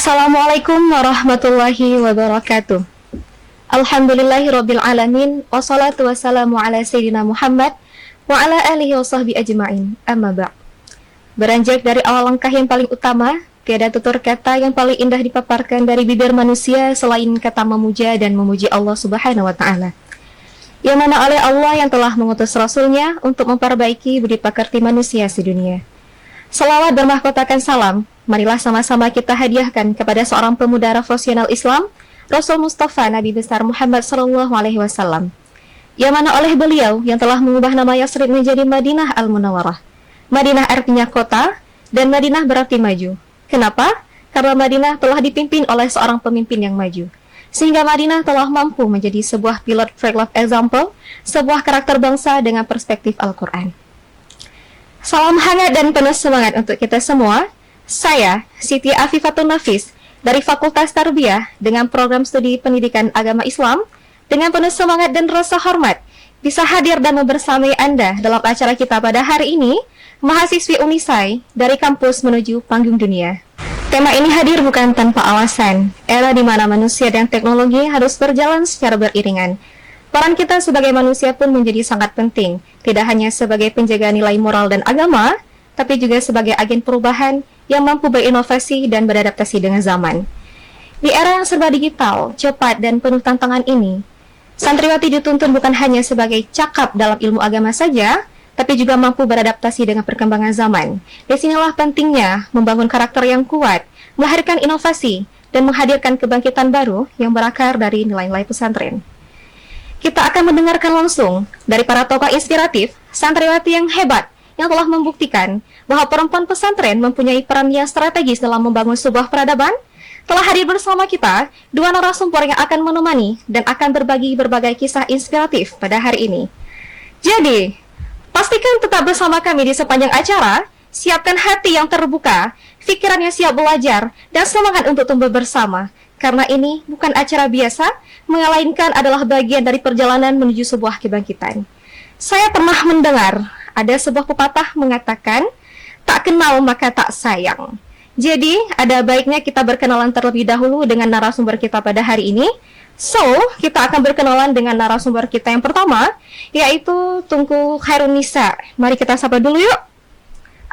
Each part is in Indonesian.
Assalamualaikum warahmatullahi wabarakatuh. Alhamdulillahirabbil alamin wassalatu wassalamu ala sayyidina Muhammad wa ala alihi washabbi ajmain. Amma ba'd. Beranjak dari awal langkah yang paling utama, tiada tutur kata yang paling indah dipaparkan dari bibir manusia selain kata memuja dan memuji Allah Subhanahu wa taala. Yang mana oleh Allah yang telah mengutus Rasulnya untuk memperbaiki budi pekerti manusia sedunia. Salawat bermahkotakan salam, marilah sama-sama kita hadiahkan kepada seorang pemuda profesional Islam, Rasul Mustafa Nabi besar Muhammad sallallahu alaihi wasallam. Yang mana oleh beliau yang telah mengubah nama Yasrib menjadi Madinah Al-Munawwarah. Madinah artinya kota dan Madinah berarti maju. Kenapa? Karena Madinah telah dipimpin oleh seorang pemimpin yang maju. Sehingga Madinah telah mampu menjadi sebuah pilot flag love example, sebuah karakter bangsa dengan perspektif Al-Quran. Salam hangat dan penuh semangat untuk kita semua. Saya, Siti Afifatun Nafis, dari Fakultas Tarbiyah dengan program studi pendidikan agama Islam, dengan penuh semangat dan rasa hormat, bisa hadir dan membersamai Anda dalam acara kita pada hari ini, mahasiswi Unisai dari kampus menuju panggung dunia. Tema ini hadir bukan tanpa alasan, era di mana manusia dan teknologi harus berjalan secara beriringan. Peran kita sebagai manusia pun menjadi sangat penting, tidak hanya sebagai penjaga nilai moral dan agama, tapi juga sebagai agen perubahan yang mampu berinovasi dan beradaptasi dengan zaman. Di era yang serba digital, cepat, dan penuh tantangan ini, santriwati dituntun bukan hanya sebagai cakap dalam ilmu agama saja, tapi juga mampu beradaptasi dengan perkembangan zaman. Disinilah pentingnya membangun karakter yang kuat, melahirkan inovasi, dan menghadirkan kebangkitan baru yang berakar dari nilai-nilai pesantren. Kita akan mendengarkan langsung dari para tokoh inspiratif, santriwati yang hebat, yang telah membuktikan bahwa perempuan pesantren mempunyai peran yang strategis dalam membangun sebuah peradaban. Telah hadir bersama kita dua narasumber yang akan menemani dan akan berbagi berbagai kisah inspiratif pada hari ini. Jadi, pastikan tetap bersama kami di sepanjang acara, siapkan hati yang terbuka, pikiran yang siap belajar, dan semangat untuk tumbuh bersama. Karena ini bukan acara biasa, melainkan adalah bagian dari perjalanan menuju sebuah kebangkitan. Saya pernah mendengar ada sebuah pepatah mengatakan, tak kenal maka tak sayang. Jadi, ada baiknya kita berkenalan terlebih dahulu dengan narasumber kita pada hari ini. So, kita akan berkenalan dengan narasumber kita yang pertama, yaitu Tunku Khairunisa. Mari kita sapa dulu yuk.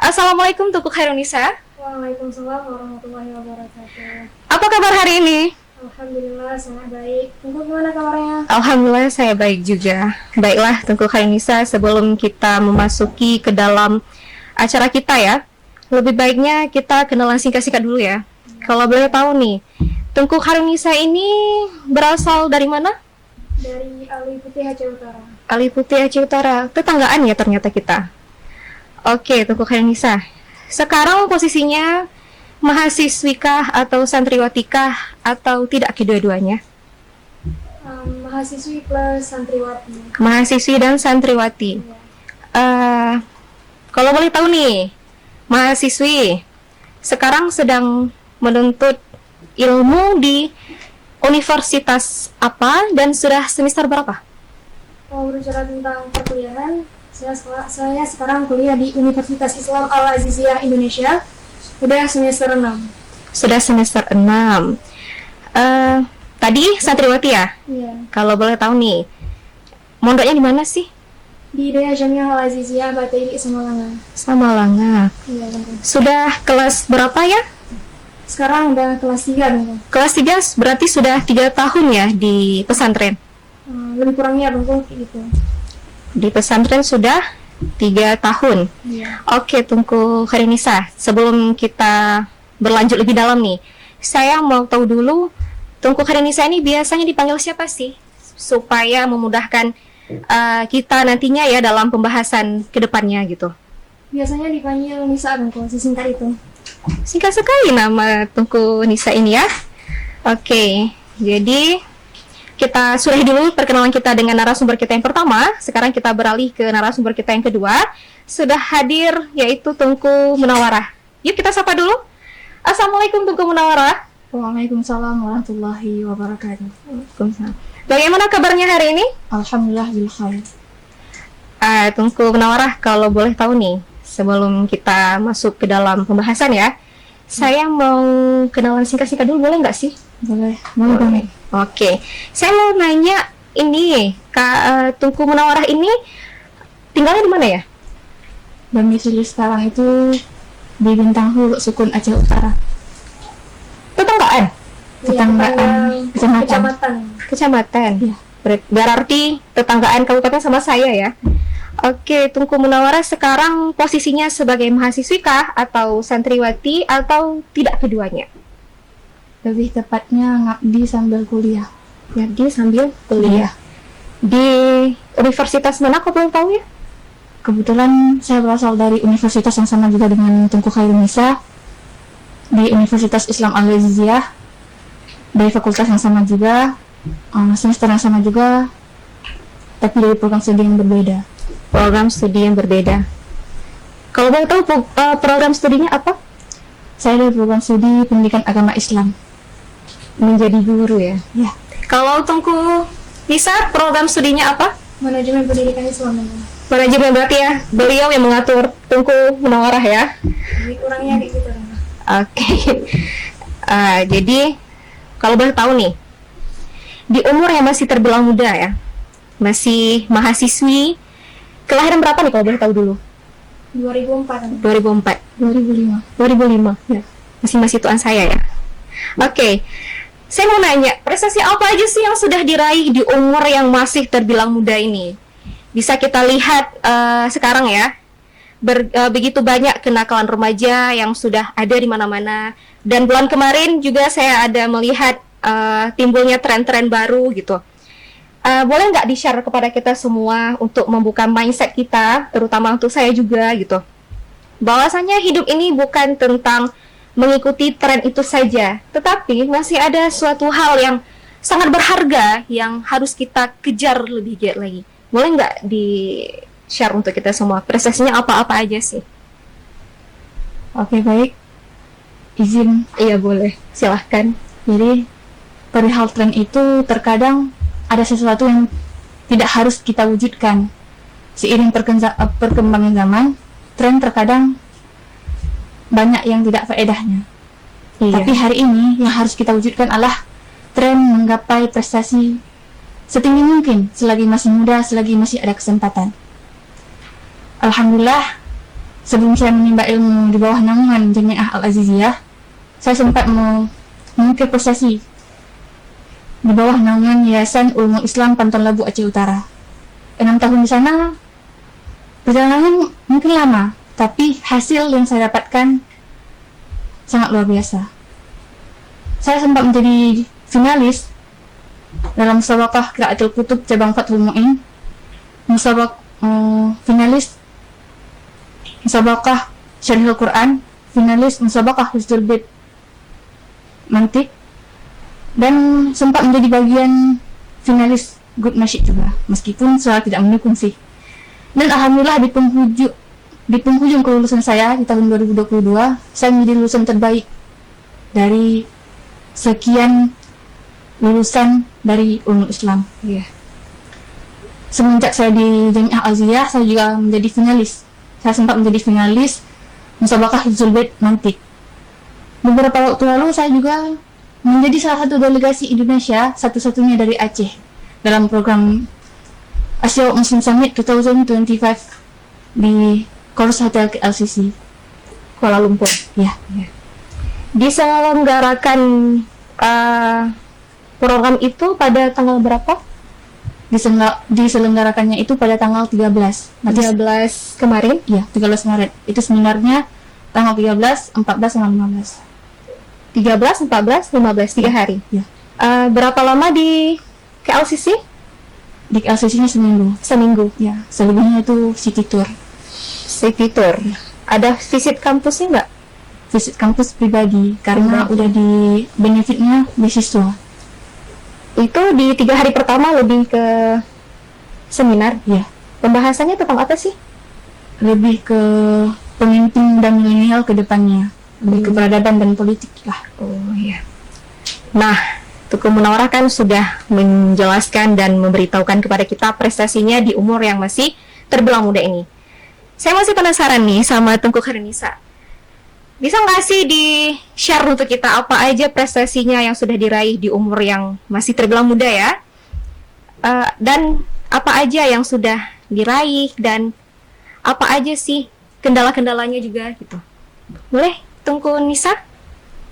Assalamualaikum Tunku Khairunisa. Waalaikumsalam warahmatullahi wabarakatuh. Apa kabar hari ini? Alhamdulillah sangat baik. Tunggu gimana kabarnya? Alhamdulillah saya baik juga. Baiklah Tunku Khairunisa, sebelum kita memasuki ke dalam acara kita ya, lebih baiknya kita kenalan singkat-singkat dulu ya. Kalau boleh tahu nih, Tunku Khairunisa ini berasal dari mana? Dari Ali Putih Aceh Utara. Ali Putih Aceh Utara, tetanggaan ya ternyata kita. Oke Tunku Khairunisa, sekarang posisinya mahasiswikah atau santriwatikah atau tidak kedua-duanya? Mahasiswi plus santriwati. Mahasiswi dan santriwati. Ya. Kalau boleh tahu nih, mahasiswi sekarang sedang menuntut ilmu di universitas apa dan sudah semester berapa? Kalau berbicara tentang perkuliahan, saya sekarang kuliah di Universitas Islam Al-Aziziyah Indonesia. Udah semester 6. Sudah semester 6. Tadi santriwati ya? Iya. Kalau boleh tahu nih, mondoknya di mana sih? Di Daya Jamiah Al-Aziziyah Bateri Samalanga. Samalanga. Iya, benar. Sudah kelas berapa ya? Sekarang udah kelas 3 dong. Kelas 3 berarti sudah 3 tahun ya di pesantren? Lebih kurangnya bang gitu. Di pesantren sudah 3 tahun. Iya. Oke, Tunku Khairunisa, sebelum kita berlanjut lebih dalam nih, saya mau tahu dulu, Tunku Khairunisa ini biasanya dipanggil siapa sih? Supaya memudahkan kita nantinya ya dalam pembahasan kedepannya gitu. Biasanya dipanggil Nisa bang, sesingkat itu. Singkat sekali nama Tunku Nisa ini ya. Oke, jadi kita sudahi dulu perkenalan kita dengan narasumber kita yang pertama. Sekarang kita beralih ke narasumber kita yang kedua. Sudah hadir yaitu Tunku Munawarah. Yuk kita sapa dulu. Assalamualaikum Tunku Munawarah. Waalaikumsalam warahmatullahi wabarakatuh. Waalaikumsalam. Bagaimana kabarnya hari ini? Alhamdulillah bil khair. Tunku Munawarah, kalau boleh tahu nih, sebelum kita masuk ke dalam pembahasan ya, Saya mau kenalan singkat-singkat dulu, boleh nggak sih? Boleh, boleh banget. Oke, saya mau nanya ini, Kak Tungku Munawarah ini tinggalnya di mana ya? Domisili sekarang itu di Bintang Hulu, Sukun Aceh Utara. Tetanggaan? Tetanggaan kecamatan. Kecamatan? Iya. Berarti tetanggaan kabupaten sama saya ya? Oke, Tungku Munawarah sekarang posisinya sebagai mahasiswi kah? Atau santriwati? Atau tidak keduanya? Lebih tepatnya ngabdi sambil kuliah. Ngabdi sambil kuliah. Di universitas mana kau belum tahu ya? Kebetulan saya berasal dari universitas yang sama juga dengan Tungku Khairunisa, di Universitas Islam Al-Aziziyah, dari fakultas yang sama juga, semester yang sama juga, tapi dari program studi yang berbeda. Program studi yang berbeda. Kalau boleh tahu program studinya apa? Saya dari program studi Pendidikan Agama Islam. Menjadi guru ya? Ya. Kalau Tungku Nisa, program studinya apa? Manajemen Pendidikan Islam. Manajemen, berarti ya beliau yang mengatur Tungku Munawarah ya? Jadi kurangnya di gitu. Oke. Jadi kalau boleh tahu nih, di umur yang masih terbilang muda ya, masih mahasiswi, kelahiran berapa nih kalau boleh tahu dulu? 2004. 2004. 2005. Ya. Masih tuan saya ya. Oke. Saya mau nanya, prestasi apa aja sih yang sudah diraih di umur yang masih terbilang muda ini? Bisa kita lihat sekarang ya, begitu banyak kenakalan remaja yang sudah ada di mana-mana. Dan bulan kemarin juga saya ada melihat timbulnya tren-tren baru gitu. Boleh nggak di-share kepada kita semua untuk membuka mindset kita, terutama untuk saya juga gitu, bahwasanya hidup ini bukan tentang mengikuti tren itu saja, tetapi masih ada suatu hal yang sangat berharga yang harus kita kejar lebih giat lagi. Boleh nggak di-share untuk kita semua, prestasinya apa-apa aja sih? Oke, baik. Izin. Iya, boleh. Silahkan. Jadi, perihal tren itu terkadang ada sesuatu yang tidak harus kita wujudkan. Seiring perkembangan zaman, tren terkadang banyak yang tidak faedahnya. Iya. Tapi hari ini yang harus kita wujudkan adalah tren menggapai prestasi setinggi mungkin selagi masih muda, selagi masih ada kesempatan. Alhamdulillah, sebelum saya menimba ilmu di bawah naungan Jamiah Al-Aziziyah, saya sempat mengukir prestasi di bawah naungan Yayasan Ulumul Islam Panton Labu Aceh Utara. 6 tahun di sana, perjalanan mungkin lama, tapi hasil yang saya dapatkan sangat luar biasa. Saya sempat menjadi finalis dalam musabaqah Qiraatul Kutub cabang Fathul Mu'in, finalis musabaqah Syarihul Quran, finalis musabaqah Hifdzul Bait Mantik, dan sempat menjadi bagian finalis Good Nasyid juga, meskipun saya tidak mendukung sih. Dan alhamdulillah di penghujung kelulusan saya di tahun 2022, saya menjadi lulusan terbaik dari sekian lulusan dari Ulumul Islam. Iya. Semenjak saya di Jamiah Al-Aziziyah, saya juga menjadi finalis. Saya sempat menjadi finalis musabaqah Hifdzul Bait Mantik. Beberapa waktu lalu saya juga menjadi salah satu delegasi Indonesia satu-satunya dari Aceh dalam program Asia Muslim Summit 2025 di Course Hotel LCC Kuala Lumpur. Ya. Diselenggarakan program itu pada tanggal berapa? Diselenggarakannya itu pada tanggal 13. 13 kemarin? Ya, 13 Maret. Itu seminarnya tanggal 13, 14, sama 15. 13, 14, 15, 3 hari. Ya. Berapa lama di KLCC? Di LCC-nya seminggu. Seminggu. Ya, selebihnya itu city tour. City tour. Ada visit kampusnya nggak? Visit kampus pribadi, karena udah di benefitnya beasiswa. Itu di 3 hari pertama lebih ke seminar. Ya, Pembahasannya tentang apa sih? lebih ke pemimpin dan milenial ke depannya. Lebih ke peradaban dan politik lah. Oh iya. Nah, Tungku Munawarah kan sudah menjelaskan dan memberitahukan kepada kita prestasinya di umur yang masih terbilang muda ini. Saya masih penasaran nih sama Tungku Khairunisa. Bisa nggak sih di-share untuk kita apa aja prestasinya yang sudah diraih di umur yang masih terbilang muda ya? Dan apa aja yang sudah diraih dan apa aja sih kendala-kendalanya juga gitu. Boleh, Tungku Nisa?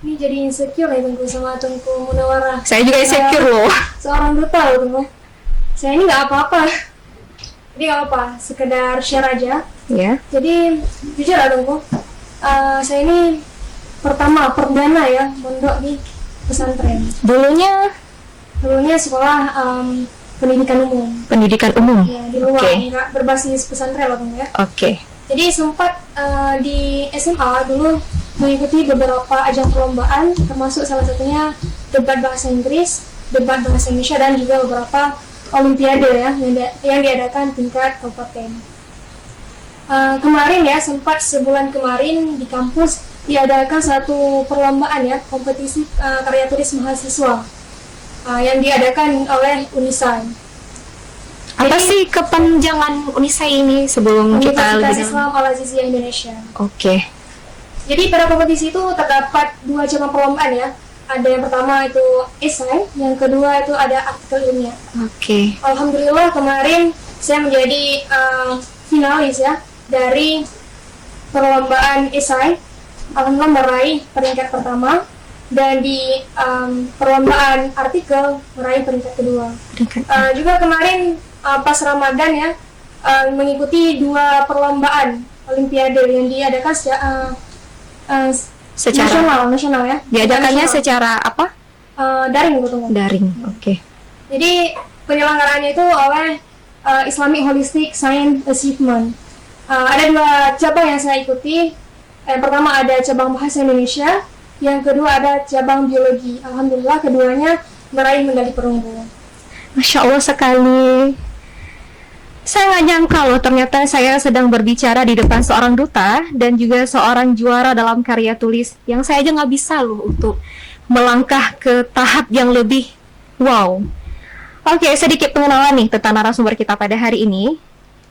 Ini jadi insecure ya Tengku sama Tengku Munawara. Saya juga insecure loh. Seorang duta loh Tengku. Saya ini nggak apa-apa. Jadi nggak apa, sekedar share aja. Ya. Jadi jujur ya Tengku, saya ini perdana ya mondok di pesantren. Dulunya Dulunya sekolah pendidikan umum. pendidikan umum. Ya, di luar, Oke. nggak berbasis pesantren loh Tengku ya. Oke. Jadi sempat di SMA dulu mengikuti beberapa ajang perlombaan, termasuk salah satunya debat bahasa Inggris, debat bahasa Indonesia, dan juga beberapa olimpiade ya yang diadakan tingkat kabupaten. Kemarin ya, sempat sebulan kemarin di kampus diadakan satu perlombaan ya, kompetisi karya tulis mahasiswa yang diadakan oleh Unisai. Apa sih kepanjangan Unisai ini sebelum kita Universitas lebih Islam Al-Aziziyah Indonesia. Oke. Jadi pada kompetisi itu terdapat 2 cabang perlombaan ya. Ada yang pertama itu esai, yang kedua itu ada artikel ilmiah. Oke. Alhamdulillah kemarin saya menjadi finalis ya dari perlombaan esai. Alhamdulillah meraih peringkat pertama, dan di perlombaan artikel meraih peringkat kedua. Juga kemarin pas Ramadan ya mengikuti 2 perlombaan olimpiade yang diadakan Secara nasional ya. diadakannya Nasional. secara apa? Daring gitu. Daring. Oke. Jadi penyelenggaraannya itu oleh Islamic Holistic Science Achievement. Ada 2 cabang yang saya ikuti. Yang pertama ada cabang bahasa Indonesia, yang kedua ada cabang biologi. Alhamdulillah keduanya meraih medali perunggu. Masya Allah sekali. Saya nggak nyangka loh, ternyata saya sedang berbicara di depan seorang duta dan juga seorang juara dalam karya tulis yang saya aja nggak bisa loh untuk melangkah ke tahap yang lebih wow. Oke, sedikit pengenalan nih tentang narasumber kita pada hari ini.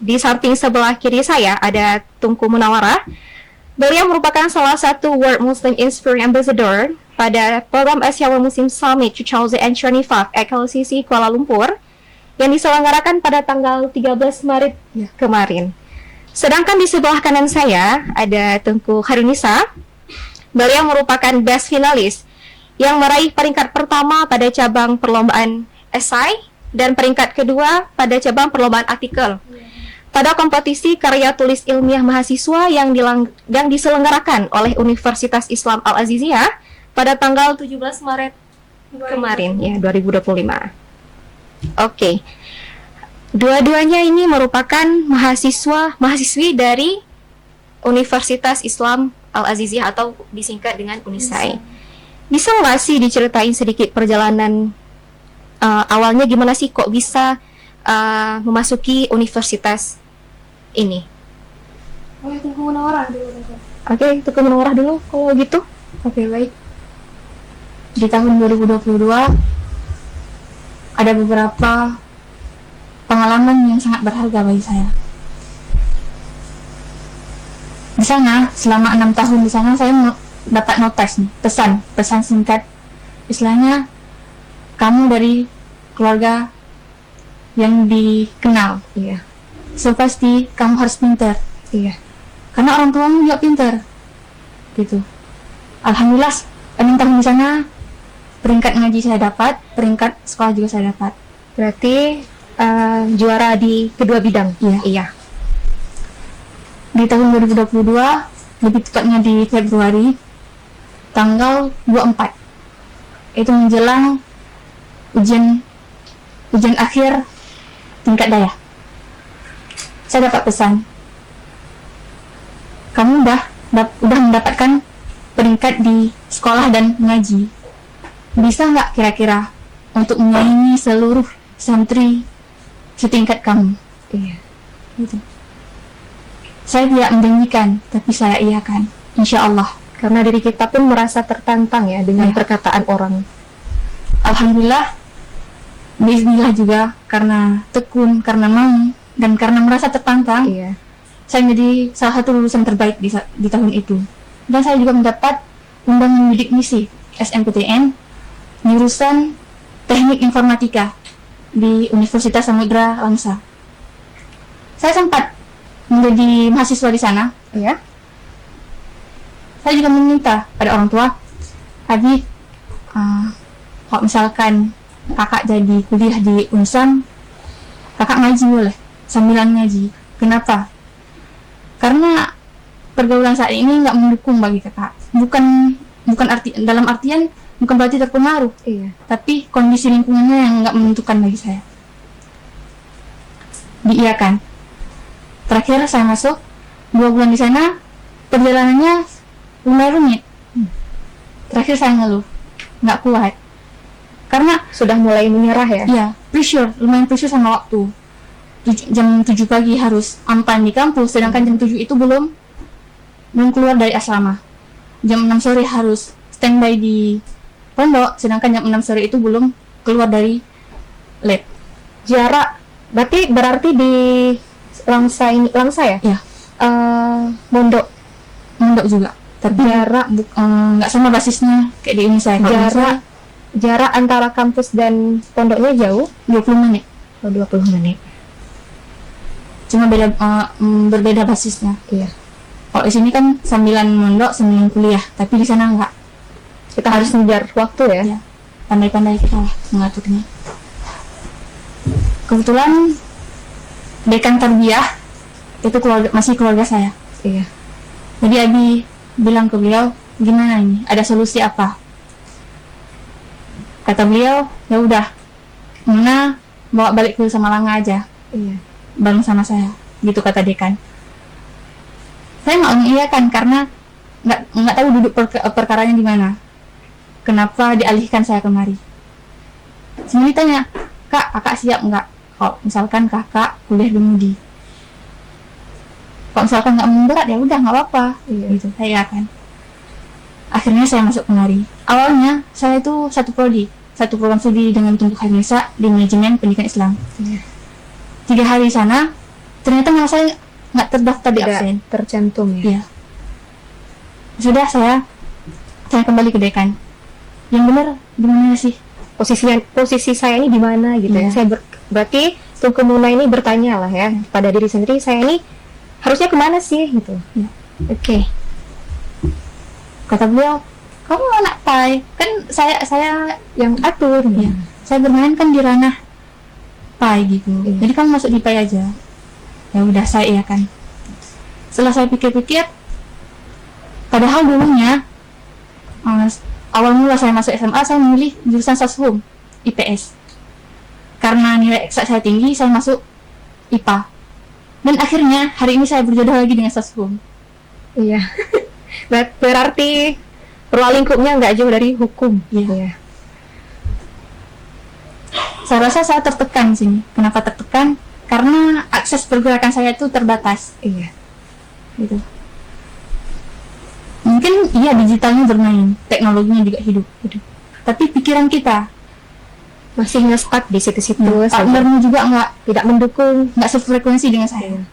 Di samping sebelah kiri saya ada Tungku Munawara. Beliau merupakan salah satu World Muslim Inspiring Ambassador pada program Asia World Muslim Summit 2025 at KLCC Kuala Lumpur yang diselenggarakan pada tanggal 13 Maret kemarin. Sedangkan di sebelah kanan saya ada Tengku Harunisa. Beliau merupakan best finalis yang meraih peringkat pertama pada cabang perlombaan esai dan peringkat kedua pada cabang perlombaan artikel pada kompetisi karya tulis ilmiah mahasiswa yang diselenggarakan oleh Universitas Islam Al-Aziziyah pada tanggal 17 Maret kemarin ya 2025. Oke. Dua-duanya ini merupakan mahasiswi dari Universitas Islam Al-Aziziyah atau disingkat dengan Unisai. Bisa nggak sih diceritain sedikit perjalanan awalnya gimana sih kok bisa memasuki universitas ini? Tengku Munawara dulu. Oke, Tengku Munawara dulu kalau gitu. Oke, baik. Di tahun 2022 ada beberapa pengalaman yang sangat berharga bagi saya. Di sana, selama 6 tahun di sana, saya dapat notas nih, pesan singkat. Istilahnya, kamu dari keluarga yang dikenal. Iya. So pasti kamu harus pintar. Iya. Karena orang tuamu juga pintar. Gitu. Alhamdulillah, 6 tahun di sana, peringkat ngaji saya dapat, peringkat sekolah juga saya dapat. Berarti juara di kedua bidang. Iya. Di tahun 2022, lebih tepatnya di Februari, tanggal 24. Itu menjelang ujian akhir tingkat daya. Saya dapat pesan, kamu udah mendapatkan peringkat di sekolah dan ngaji. Bisa nggak kira-kira untuk menyaingi seluruh santri setingkat kamu? Iya. Gitu. Saya tidak menjanjikan, tapi saya iakan, insya Allah. Karena diri kita pun merasa tertantang ya dengan perkataan orang. Alhamdulillah, bismillah juga karena tekun, karena mau, dan karena merasa tertantang, Iya. saya menjadi salah satu lulusan terbaik di tahun itu. Dan saya juga mendapat undangan bidik misi SMPTN jurusan Teknik Informatika di Universitas Samudra Langsa. Saya sempat menjadi mahasiswa di sana. Iya. Saya juga meminta pada orang tua, Abi, kalau misalkan kakak jadi kuliah di Unsam, kakak ngaji boleh, sambilan ngaji. Kenapa? Karena pergaulan saat ini nggak mendukung bagi kakak. Bukan dalam artian bukan berarti terpengaruh, Iya. tapi kondisi lingkungannya yang nggak menentukan bagi saya. Diiyakan. Terakhir saya masuk 2 bulan di sana, perjalanannya lumayan rumit. Terakhir saya ngeluh, nggak kuat. Karena Sudah mulai menyerah ya? ya lumayan pressure sama waktu. Jam 7 pagi harus ampan di kampus, sedangkan jam 7 itu belum keluar dari asrama. Jam 6 sore harus standby di pondok, sedangkan jam 6 sore itu belum keluar dari lab. Jarak berarti di Langsa ya? Ya, Mondok. mondok juga. Tapi Jarak nggak sama basisnya kayak di Indonesia. Kalau jarak jarak antara kampus dan pondoknya jauh? 20 menit. 20 menit. Cuma berbeda basisnya. Iya. Kalau di sini kan sambilan mondok, sambilan kuliah, tapi di sana nggak. Kita harus ngejar waktu ya? Ya, pandai-pandai kita lah mengaturnya. Kebetulan dekan tarbiyah itu masih keluarga saya. Iya. Jadi Abi bilang ke beliau, gimana ini? Ada solusi apa? Kata beliau, ya udah, Muna bawa balik ke Samalanga aja, Iya. bareng sama saya. Gitu kata dekan. Saya nggak mengiyakan karena nggak tahu duduk perkaranya di mana. Kenapa dialihkan saya kemari? Sendiri tanya, kakak siap nggak? Kalau misalkan kakak kuliah di Mudi. Kalau misalkan nggak memberat ya udah nggak apa-apa. Iya. Gitu, saya kan. Akhirnya saya masuk kemari. Awalnya saya itu satu program studi dengan tumbuhan Indonesia di manajemen pendidikan Islam. Iya. 3 hari di sana, ternyata nama saya nggak terdaftar di Tidak absen. tercantum ya? Iya. Sudah saya kembali ke dekan. Yang benar gimana sih? Posisi saya ini di mana gitu ya? Iya. Saya berarti Tunku Muna ini bertanya lah ya pada diri sendiri, saya ini harusnya kemana sih gitu? Iya. Oke. Kata beliau, kamu anak pai, kan saya Yang atur. ya, saya bermain kan di ranah pai gitu. Iya. Jadi kamu masuk di pai aja. Ya udah saya iya kan. Setelah saya pikir-pikir, padahal dulunya awal mula saya masuk SMA saya memilih jurusan Soshum IPS. Karena nilai eksak saya tinggi, saya masuk IPA. Dan akhirnya hari ini saya berjodoh lagi dengan Soshum. Iya. Berarti ruang lingkupnya nggak jauh dari hukum. Iya. Saya rasa saya tertekan sini. Kenapa tertekan? Karena akses pergerakan saya itu terbatas. Iya. Gitu. Mungkin iya digitalnya bermain, teknologinya juga hidup. Tapi pikiran kita, Masih nge-stuck di situ-situ saja. partnernya juga Tidak mendukung. nggak sefrekuensi dengan saya. Iya.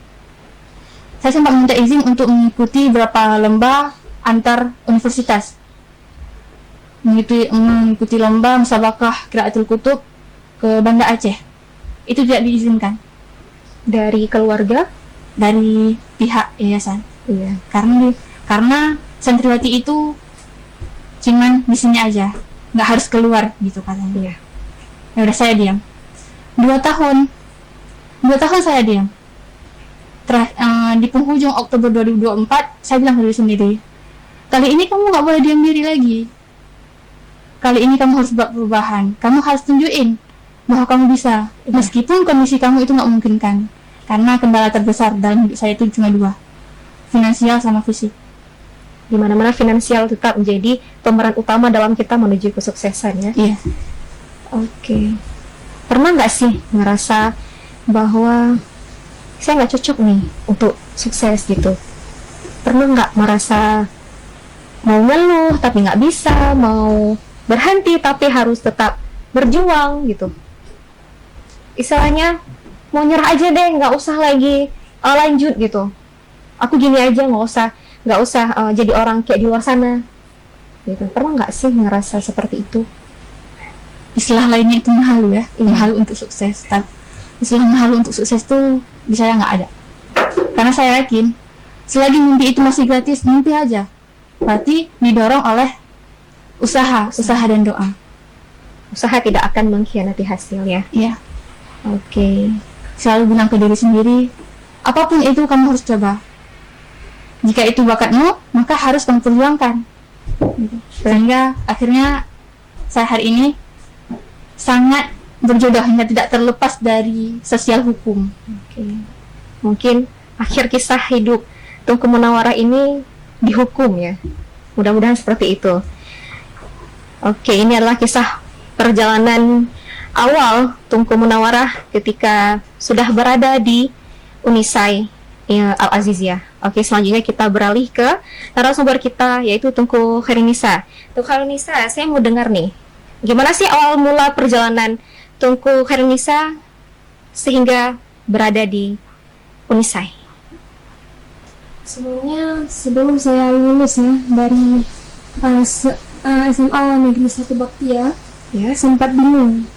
Saya sempat minta izin untuk mengikuti beberapa lomba antar universitas. Mengikuti lomba musabakah Qiraatul Kutub ke Banda Aceh. Itu tidak diizinkan Dari keluarga? dari pihak yayasan. Iya. Karena santriwati itu cuman di sini aja, nggak harus keluar gitu katanya. Iya. Ya udah saya diam. 2 tahun saya diam. Di penghujung Oktober 2024 saya bilang ke diri sendiri, kali ini kamu nggak boleh diam diri lagi. Kali ini kamu harus buat perubahan. Kamu harus tunjukin bahwa kamu bisa, meskipun kondisi kamu itu nggak memungkinkan. Karena kendala terbesar dalam hidup saya itu cuma 2, finansial sama fisik. Di mana-mana finansial tetap menjadi pemeran utama dalam kita menuju kesuksesan ya. Iya. Oke. Pernah nggak sih ngerasa bahwa saya nggak cocok nih untuk sukses gitu? Pernah nggak merasa mau ngeluh tapi nggak bisa, mau berhenti tapi harus tetap berjuang gitu? Istilahnya mau nyerah aja deh, nggak usah lagi lanjut gitu. Aku gini aja, nggak usah nggak usah jadi orang kayak di luar sana gitu. Pernah nggak sih ngerasa seperti itu? Istilah lainnya itu mahalu ya, Iya. mahalu untuk sukses. Istilah mahalu untuk sukses tuh di saya nggak ada. Karena saya yakin selagi mimpi itu masih gratis, mimpi aja. Berarti didorong oleh usaha dan doa. Usaha tidak akan mengkhianati hasil ya. Iya. Oke. Selalu bilang ke diri sendiri, apapun itu kamu harus coba. Jika itu bakatmu, maka harus kamu perjuangkan. Gitu. Sehingga akhirnya saya hari ini sangat berjodoh hingga tidak terlepas dari sosial hukum. Oke. Mungkin akhir kisah hidup Tunku Munawarah ini dihukum ya. Mudah-mudahan seperti itu. Oke, ini adalah kisah perjalanan awal Tunku Munawarah ketika sudah berada di Unisai ya, Al-Aziziyah. Oke, selanjutnya kita beralih ke narasumber kita yaitu Tunku Khairunisa. Tunku Khairunisa, saya mau dengar nih, gimana sih awal mula perjalanan Tunku Khairunisa sehingga berada di Unisai? Sebelumnya, sebelum saya lulus ya dari SMA Negeri 1 Baktia, Ya. sempat bingung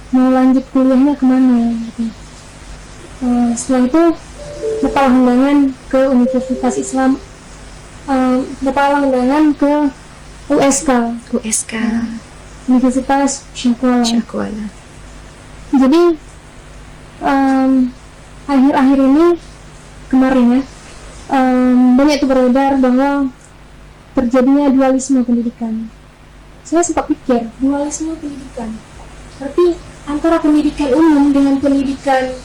mau lanjut kuliahnya kemana gitu. Setelah itu berpalah undangan ke Universitas Islam, berpalah undangan ke USK, USK Universitas Syakuala. Syakuala. Jadi akhir-akhir ini kemarin ya, banyak itu beredar bahwa terjadinya dualisme pendidikan. Saya sempat pikir, dualisme pendidikan berarti antara pendidikan umum dengan pendidikan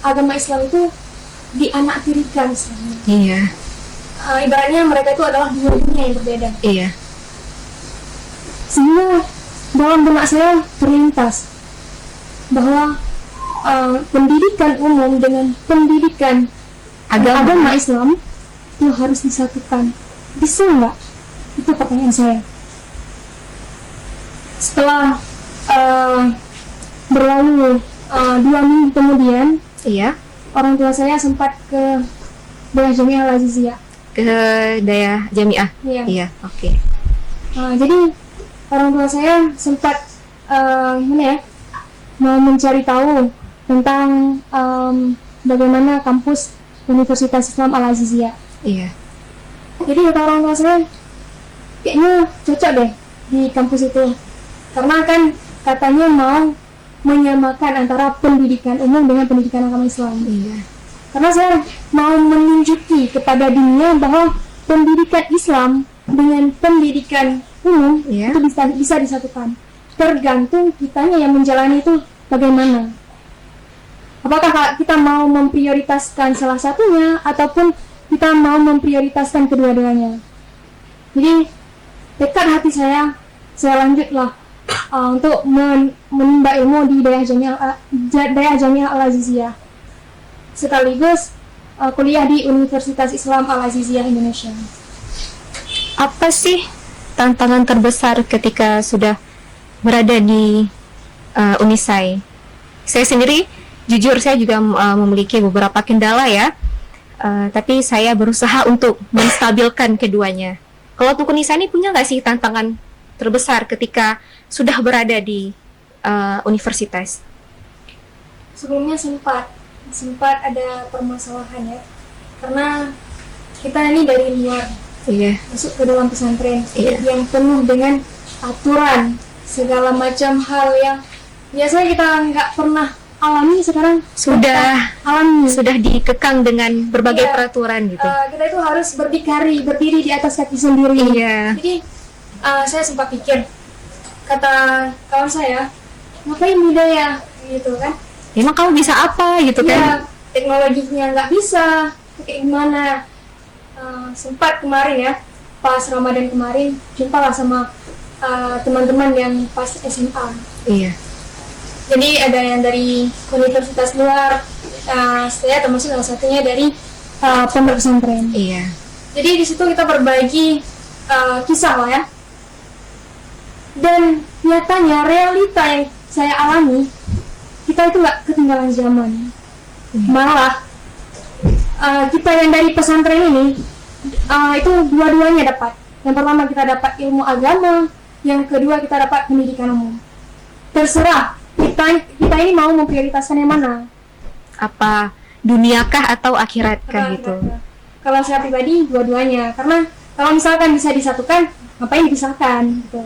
agama Islam itu dianaktirikan sebenarnya. Iya. Ibaratnya mereka itu adalah dua dunia yang berbeda. Iya. Sehingga dalam benak saya terlintas bahwa pendidikan umum dengan pendidikan agama Islam itu harus disatukan. Bisa nggak? Itu pertanyaan saya. Setelah berlalu 2 minggu kemudian, Iya. orang tua saya sempat ke Daya Jamiah Al-Aziziyah. Ke Daya Jamiah. Iya. Iya. Oke. Jadi orang tua saya sempat gimana ya, mau mencari tahu tentang bagaimana kampus Universitas Islam Al-Aziziyah. Iya. Jadi kata orang tua saya, kayaknya cocok deh di kampus itu, karena kan katanya mau menyamakan antara pendidikan umum dengan pendidikan agama Islam. Iya. Karena saya mau menunjuki kepada dunia bahwa pendidikan Islam dengan pendidikan umum Iya. itu bisa disatukan. Tergantung kitanya yang menjalani itu bagaimana. Apakah kita mau memprioritaskan salah satunya ataupun kita mau memprioritaskan kedua-duanya. Jadi tekad hati saya lanjutlah untuk menimba ilmu di Daya Jamiah Al-Aziziyah, sekaligus kuliah di Universitas Islam Al-Aziziyah Indonesia. Apa sih tantangan terbesar ketika sudah berada di Unisai? Saya sendiri, jujur saya juga memiliki beberapa kendala ya, tapi saya berusaha untuk menstabilkan keduanya. Kalau Tunku Nisa ini punya nggak sih tantangan terbesar ketika sudah berada di universitas? Sebelumnya sempat ada permasalahan ya, karena kita ini dari luar Iya. masuk ke dalam pesantren Iya. yang penuh dengan aturan, segala macam hal yang biasanya kita nggak pernah alami, sekarang Sudah alami. sudah dikekang dengan berbagai Iya. peraturan gitu. Kita itu harus berdiri di atas kaki sendiri. Iya. Jadi saya sempat pikir, kata kawan saya, ngapain budaya gitu kan? Emang kamu bisa apa gitu kan? Ya, teknologinya nggak bisa, kayak gimana? Sempat kemarin ya, pas Ramadan kemarin, jumpalah sama teman-teman yang pas SMA. Iya. Jadi ada yang dari universitas luar, saya termasuk salah satunya dari pondok pesantren. Iya. Jadi di situ kita berbagi kisah lah ya. Dan nyatanya realita yang saya alami, kita itu nggak ketinggalan zaman. Malah kita yang dari pesantren ini itu dua-duanya dapat. Yang pertama kita dapat ilmu agama, yang kedua kita dapat pendidikan umum. Terserah kita ini mau memprioritaskan yang mana. Apa duniakah atau akhiratkah gitu? Kalau saya pribadi dua-duanya, karena kalau misalkan bisa disatukan, ngapain dipisahkan gitu.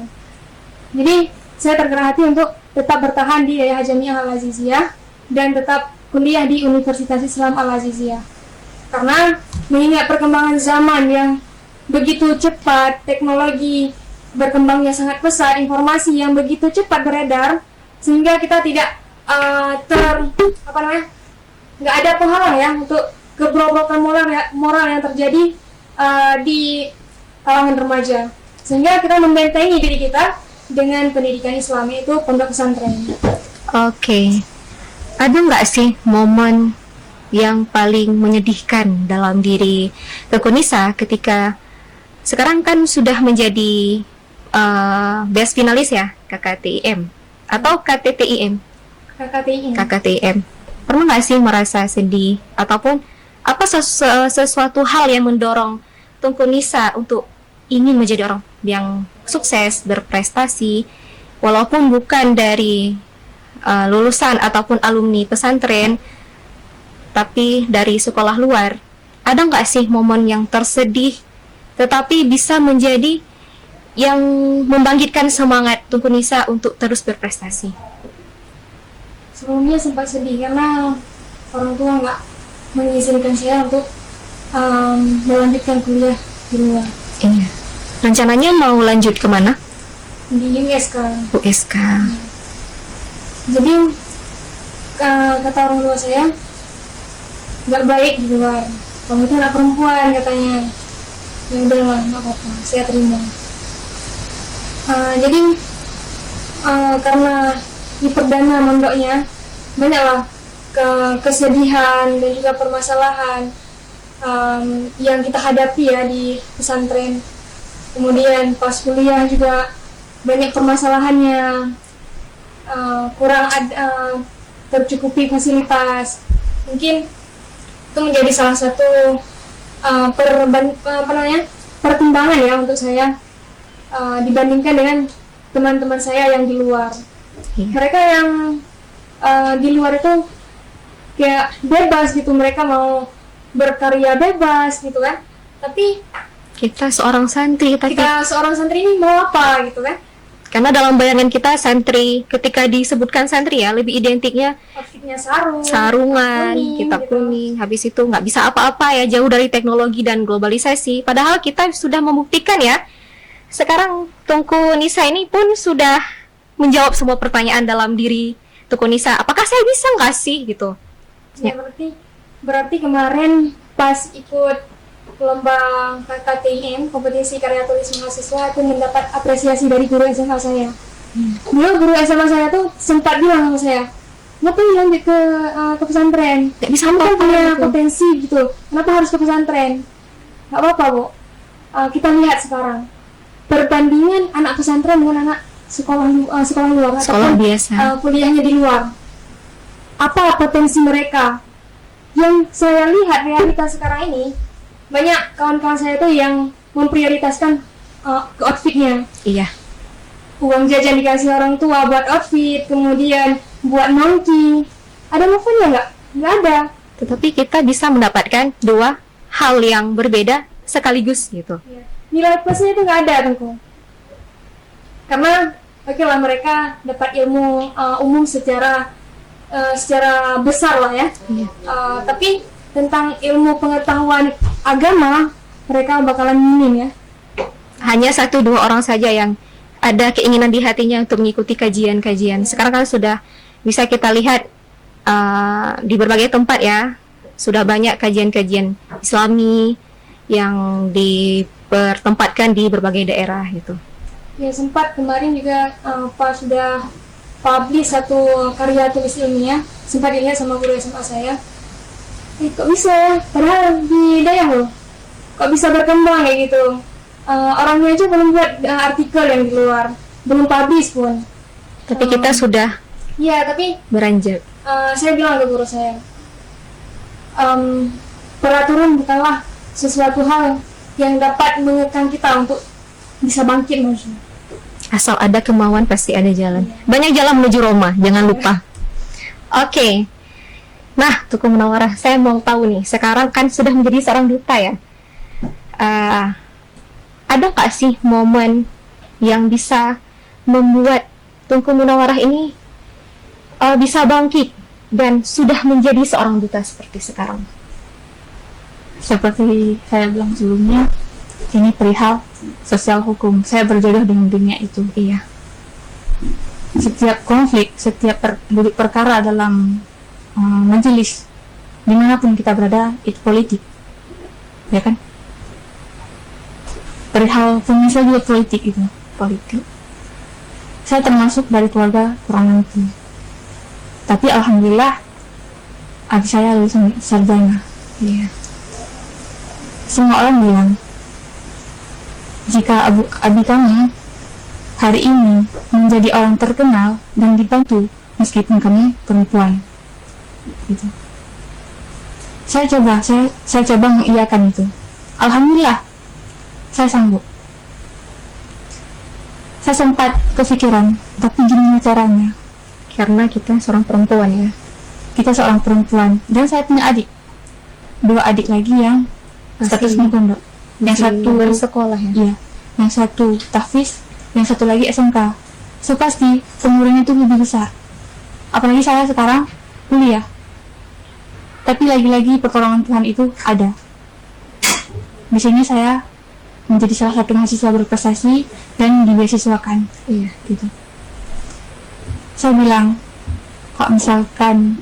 Jadi saya tergerak hati untuk tetap bertahan di Yahya Jamiah Al-Aziziyah dan tetap kuliah di Universitas Islam Al-Aziziyah. Karena mengingat perkembangan zaman yang begitu cepat, teknologi berkembangnya sangat pesat, informasi yang begitu cepat beredar, sehingga kita tidak nggak ada penghalang ya untuk keberobokan moral yang terjadi di kalangan remaja, sehingga kita membentengi diri kita dengan pendidikan Islam, yaitu pondok pesantren. Oke. Ada nggak sih momen yang paling menyedihkan dalam diri Tengku Nisa ketika sekarang kan sudah menjadi best finalis ya KKTIM atau KTTIM? KKTIM. Pernah nggak sih merasa sedih ataupun apa sesuatu hal yang mendorong Tengku Nisa untuk ingin menjadi orang yang sukses, berprestasi, walaupun bukan dari lulusan ataupun alumni pesantren, tapi dari sekolah luar? Ada nggak sih momen yang tersedih, tetapi bisa menjadi yang membangkitkan semangat Tengku Nisa untuk terus berprestasi? Sebelumnya sempat sedih karena orang tua nggak mengizinkan saya untuk melanjutkan kuliah di luar. Iya. Rencananya mau lanjut kemana? Di USK. USK. Jadi kata orang tua saya, nggak baik di luar. Kamu itu anak perempuan katanya. Ya udahlah, nggak apa-apa, saya terima. Jadi karena di perdana mondoknya banyaklah kesedihan dan juga permasalahan yang kita hadapi ya di pesantren. Kemudian pas kuliah juga banyak permasalahannya, kurang tercukupi fasilitas. Mungkin itu menjadi salah satu pertimbangan ya untuk saya dibandingkan dengan teman-teman saya yang di luar. Mereka yang di luar itu kayak bebas gitu, mereka mau berkarya bebas gitu kan. Tapi kita seorang santri, kita seorang santri ini mau apa gitu kan? Karena dalam bayangan kita santri, ketika disebutkan santri ya, lebih identiknya outfitnya sarungan, kuning, kitab gitu. kuning, habis itu nggak bisa apa-apa ya, jauh dari teknologi dan globalisasi. Padahal kita sudah membuktikan ya, sekarang Tengku Nisa ini pun sudah menjawab semua pertanyaan dalam diri Tengku Nisa. Apakah saya bisa nggak sih gitu? Ya, berarti kemarin pas ikut lomba KKTIM, kompetisi karya tulis mahasiswa, itu mendapat apresiasi dari guru SMA saya. Dulu guru SMA saya tuh sempat bilang sama saya, ngapain lanjut ke pesantren? Gak bisa Kamu punya gitu. potensi gitu, kenapa harus ke pesantren? Gak apa-apa Bu, kita lihat sekarang perbandingan anak pesantren dengan anak sekolah luar Sekolah ataupun, biasa. kuliahnya di luar. Apa potensi mereka? Yang saya lihat realitas sekarang ini, banyak kawan-kawan saya tuh yang memprioritaskan ke outfitnya. Iya. Uang jajan dikasih orang tua buat outfit, kemudian buat nongki. Ada move-nya nggak? Nggak ada. Tetapi kita bisa mendapatkan dua hal yang berbeda sekaligus gitu. Nilai plusnya itu nggak ada, Tengku. Karena oke lah, mereka dapat ilmu umum secara besar lah ya. Iya. Tapi tentang ilmu pengetahuan agama mereka bakalan minim ya. Hanya 1-2 orang saja yang ada keinginan di hatinya untuk mengikuti kajian-kajian. Sekarang kan sudah bisa kita lihat di berbagai tempat ya, sudah banyak kajian-kajian Islami yang dipertempatkan di berbagai daerah gitu. Ya, sempat kemarin juga pas sudah publish satu karya tulis ilmiah, sempat dilihat sama guru SMA saya. Kok bisa ya? Padahal di Dayang loh. Kok bisa berkembang kayak gitu? Orangnya aja belum buat artikel yang di luar, belum publish pun. Tapi kita sudah Iya, tapi beranjak. saya bilang ke guru saya, peraturan bukanlah sesuatu hal yang dapat mengekang kita untuk bisa bangkit maksudnya. Asal ada kemauan pasti ada jalan. Banyak jalan menuju Roma, jangan lupa. Oke. Nah, Tuku Munawarah, saya mau tahu nih, sekarang kan sudah menjadi seorang duta ya. Ada nggak sih momen yang bisa membuat Tuku Munawarah ini bisa bangkit dan sudah menjadi seorang duta seperti sekarang? Seperti saya bilang sebelumnya, ini perihal sosial hukum. Saya berjodoh dengan dunia itu. Iya. Setiap konflik, setiap duduk perkara dalam majelis, dimanapun kita berada, itu politik, ya kan? Perihal pemisah juga politik itu. Politik. Saya termasuk dari keluarga kurang mampu, tapi alhamdulillah adik saya lulus sarjana. Iya. Semua orang bilang, jika abi kamu hari ini menjadi orang terkenal dan dibantu meskipun kamu perempuan, gitu. Saya coba mengiyakan itu. Alhamdulillah, saya sanggup. Saya sempat kepikiran, tapi gimana caranya? Karena kita seorang perempuan ya. Kita seorang perempuan dan saya punya adik, 2 adik lagi yang statusnya pondok. Yang satu bersekolah ya. Iya, yang satu tahfiz, yang satu lagi SMK. So pasti umurnya itu lebih besar. Apalagi saya sekarang kuliah. Tapi lagi-lagi pertolongan Tuhan itu ada. Di sini saya menjadi salah satu mahasiswa berprestasi dan dibeasiswakan. Iya. Gitu. Saya bilang, kok misalkan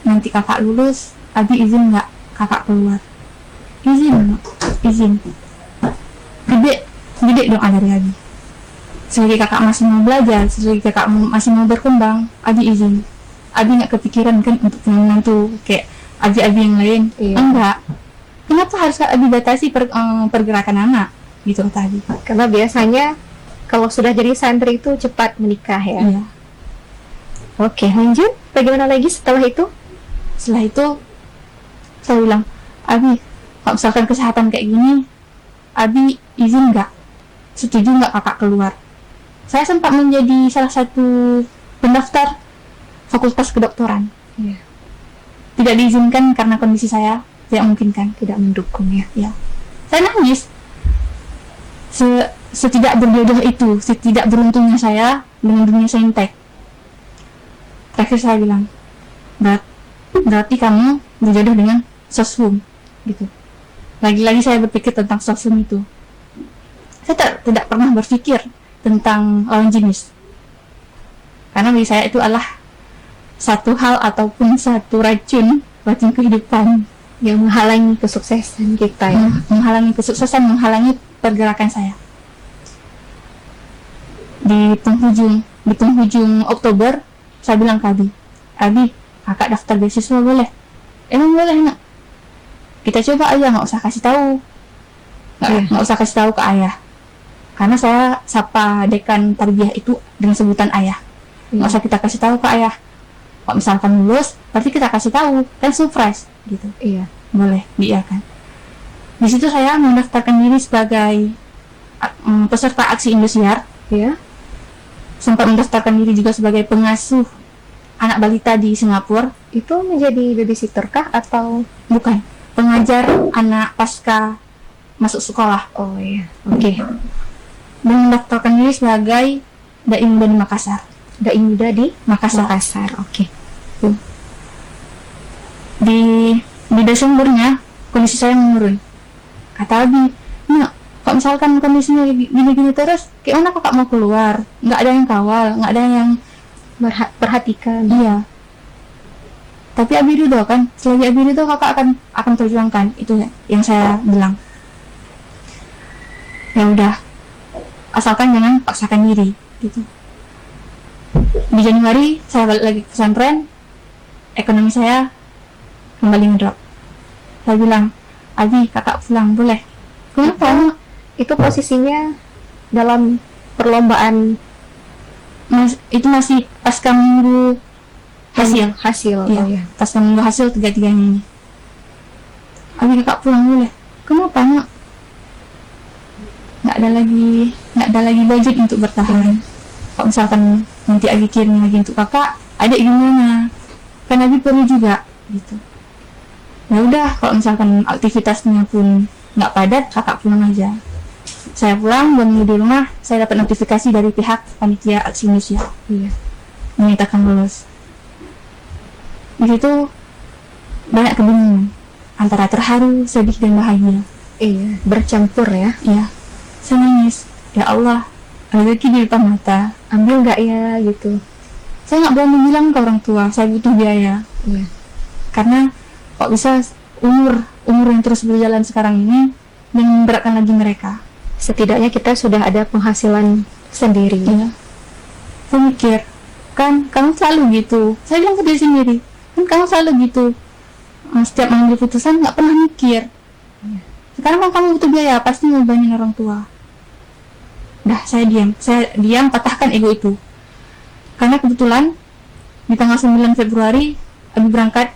nanti kakak lulus, abi izin nggak kakak keluar? Izin. Gede dong dari abi. Selagi kakak masih mau belajar, selagi kakak masih mau berkembang, abi izin. Abi nggak kepikiran kan untuk punya menantu kayak abi-abi yang lain. Iya. Enggak. Kenapa harus abi batasi pergerakan anak? Gitu tadi. Karena biasanya kalau sudah jadi santri itu cepat menikah ya. Iya. Oke, lanjut. Bagaimana lagi setelah itu? Setelah itu saya bilang, abi, kalau misalkan kesehatan kayak gini, abi izin nggak? Setuju nggak kakak keluar? Saya sempat menjadi salah satu pendaftar fakultas kedokteran. Iya. Tidak diizinkan karena kondisi saya tidak memungkinkan. Tidak mendukung ya. Ya. Saya nangis. Setidak berjodoh itu, setidak beruntungnya saya dengan dunia saintek. Terakhir saya bilang, berarti kamu berjodoh dengan sosum, gitu. Lagi-lagi saya berpikir tentang sosum itu. Saya tidak pernah berpikir tentang lawan jenis, karena bagi saya itu adalah satu hal ataupun satu racun kehidupan Yang menghalangi kesuksesan kita ya. menghalangi kesuksesan, menghalangi pergerakan saya. Di penghujung Oktober, saya bilang ke Abi, kakak daftar beasiswa boleh? Emang boleh nggak? Kita coba aja, nggak usah kasih tahu, nggak usah kasih tahu ke ayah, karena saya sapa dekan tarbiyah itu dengan sebutan ayah. Nggak usah kita kasih tahu ke ayah. Kalau misalkan lulus, berarti kita kasih tahu, kan surprise gitu. Iya. Boleh, diiakan. Di situ saya mendaftarkan diri sebagai peserta aksi Indosiar. Ya. Sempat mendaftarkan diri juga sebagai pengasuh anak balita di Singapura. Itu menjadi babysitter kah atau Bukan, pengajar anak pasca masuk sekolah. oh iya. Oke. Dan mendaftarkan diri sebagai Dai Muda di Makassar. Dai Muda di Makassar. Oke. Di Desembernya kondisi saya menurun. Kata Abi, "Nak, kok misalkan kondisinya gini-gini terus, kayak mana kakak mau keluar? Nggak ada yang kawal, nggak ada yang Perhatikan. iya." Tapi Abi ridho kan, selagi Abi ridho kakak akan perjuangkan. Itu yang saya bilang. Ya udah, asalkan jangan paksakan diri gitu. Di Januari saya balik lagi ke pesantren, ekonomi saya kembali ngedrop. Saya bilang, Abi kakak pulang boleh? Kenapa? Itu posisinya dalam perlombaan Itu masih pasca minggu hasil. hasil. Iya, Oh, iya. pasca minggu hasil 3-3 ini. Abi kakak pulang boleh. Kenapa nak? Nggak ada lagi budget untuk bertahan. Kalau misalkan nanti Abi kirim lagi untuk kakak, adik gimana? Kan Abi perlu juga gitu. Ya udah, kalau misalkan aktivitasnya pun nggak padat, kakak pulang aja. Saya pulang, dan di rumah saya dapat notifikasi dari pihak panitia aksi Indonesia menyatakan lulus. Di situ banyak kebingungan antara terharu, sedih, dan bahagia. Iya, bercampur ya. Ya, saya nangis. Ya Allah, rezeki di depan mata. Ambil nggak ya gitu. Saya nggak berani bilang ke orang tua saya butuh biaya. Iya. Karena kok bisa umur yang terus berjalan sekarang ini dan memberatkan lagi mereka. Setidaknya kita sudah ada penghasilan sendiri. Iya. Saya mikir, kan kamu selalu gitu. Saya bilang ke diri sendiri, kan kamu selalu gitu. Setiap mengambil keputusan nggak pernah mikir. Sekarang kan kamu butuh biaya, pasti ngebebanin orang tua. Dah, saya diam, patahkan ego itu. Karena kebetulan di tanggal 9 Februari Abi berangkat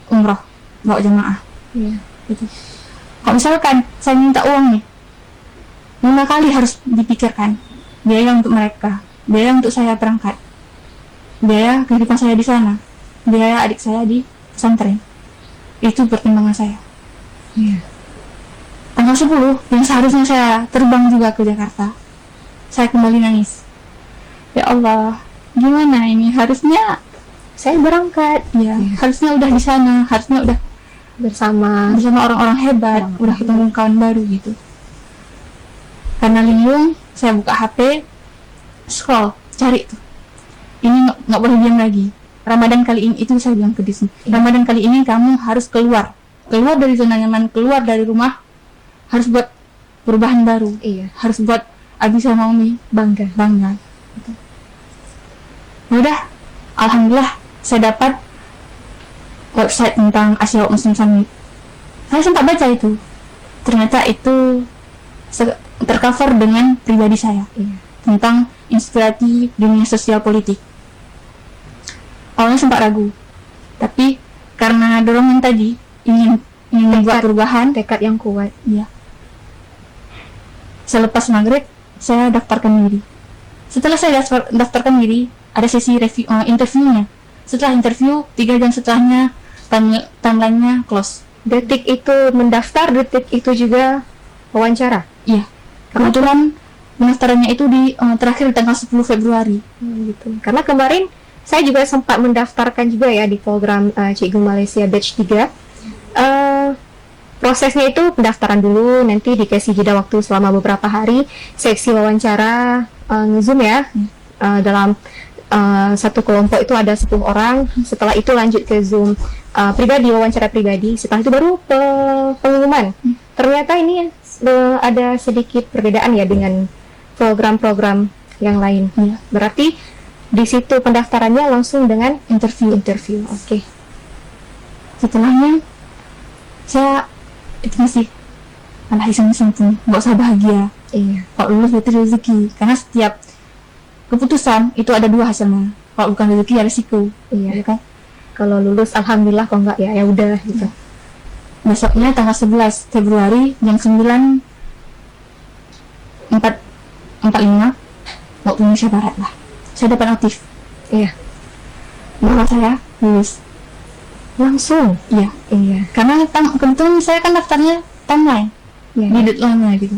umroh bawa jemaah. Iya. Gitu. Kalau misalkan saya minta uang nih, 5 kali harus dipikirkan. Biaya untuk mereka, biaya untuk saya berangkat, biaya kehidupan saya di sana, biaya adik saya di pesantren. Itu pertimbangan saya. Iya. Tanggal 10 yang seharusnya saya terbang juga ke Jakarta, saya kembali nangis. Ya Allah, gimana ini? Harusnya Saya berangkat ya, harusnya udah di sana, harusnya udah bersama bersama orang-orang hebat, udah ketemu kawan baru gitu. Karena linglung, saya buka HP, scroll, cari tuh. Ini nggak boleh diam lagi. Ramadan kali ini, itu saya bilang ke Disney. Ramadan kali ini kamu harus keluar dari zona nyaman, keluar dari rumah, harus buat perubahan baru. Iya. Harus buat Abi sama Umi bangga. Gitu. Ya udah, alhamdulillah saya dapat website tentang Asia Muslim Summit. Saya sempat baca itu. Ternyata itu tercover dengan pribadi saya. Iya. Tentang inspirasi dunia sosial politik. Awalnya sempat ragu, tapi karena dorongan tadi ingin membuat perubahan, tekad yang kuat. iya. Selepas maghrib saya daftarkan diri. Setelah saya daftarkan diri, ada sesi interviewnya. Setelah interview, 3 jam setelahnya timeline-nya close. Detik itu mendaftar, detik itu juga wawancara. Iya. Kebetulan pendaftarannya itu terakhir di tanggal 10 Februari. Gitu. Karena kemarin saya juga sempat mendaftarkan juga ya di program Cikgu Malaysia Batch 3. Prosesnya itu pendaftaran dulu, nanti dikasih jeda waktu selama beberapa hari, seksi wawancara nge-zoom ya. Dalam satu kelompok itu ada 10 orang. Setelah itu lanjut ke Zoom pribadi, wawancara pribadi. Setelah itu baru pengumuman. Ternyata ini ada sedikit perbedaan ya dengan program-program yang lain. Berarti di situ pendaftarannya langsung dengan interview. Oke. Setelahnya saya itu masih alah iseng-iseng pun, nggak usah bahagia. Iya. Kalau lulus berarti rezeki, karena setiap keputusan itu ada 2 hasilnya. Kalau bukan rezeki ya resiko. Iya. Ya kan? Kalau lulus alhamdulillah, kalau enggak ya udah gitu. Besoknya tanggal 11 Februari jam 9.45 waktu Indonesia Barat lah. Saya dapat notif. Iya. Bahwa saya lulus. Langsung. Iya. Iya. Karena kebetulan saya kan daftarnya timeline. Iya. Di deadline gitu.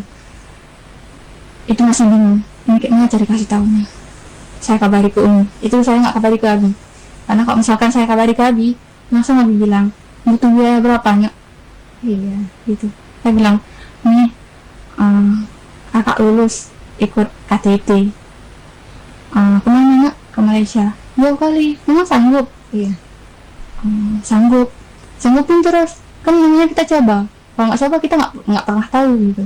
Itu masih bingung. Ini kayaknya cari kasih tahu nih. Saya kabari ke Umi. Itu saya nggak kabari ke Abi. Karena kalau misalkan saya kabari ke Abi, langsung Abi bilang, butuh biaya berapa nggak? Iya. Gitu. Saya bilang, nih kakak lulus ikut KTT. Kemana nggak? Ke Malaysia. Jauh kali. Memang sanggup? Iya. Sanggupin terus. Kan namanya kita coba. Kalau nggak coba kita nggak pernah tahu gitu.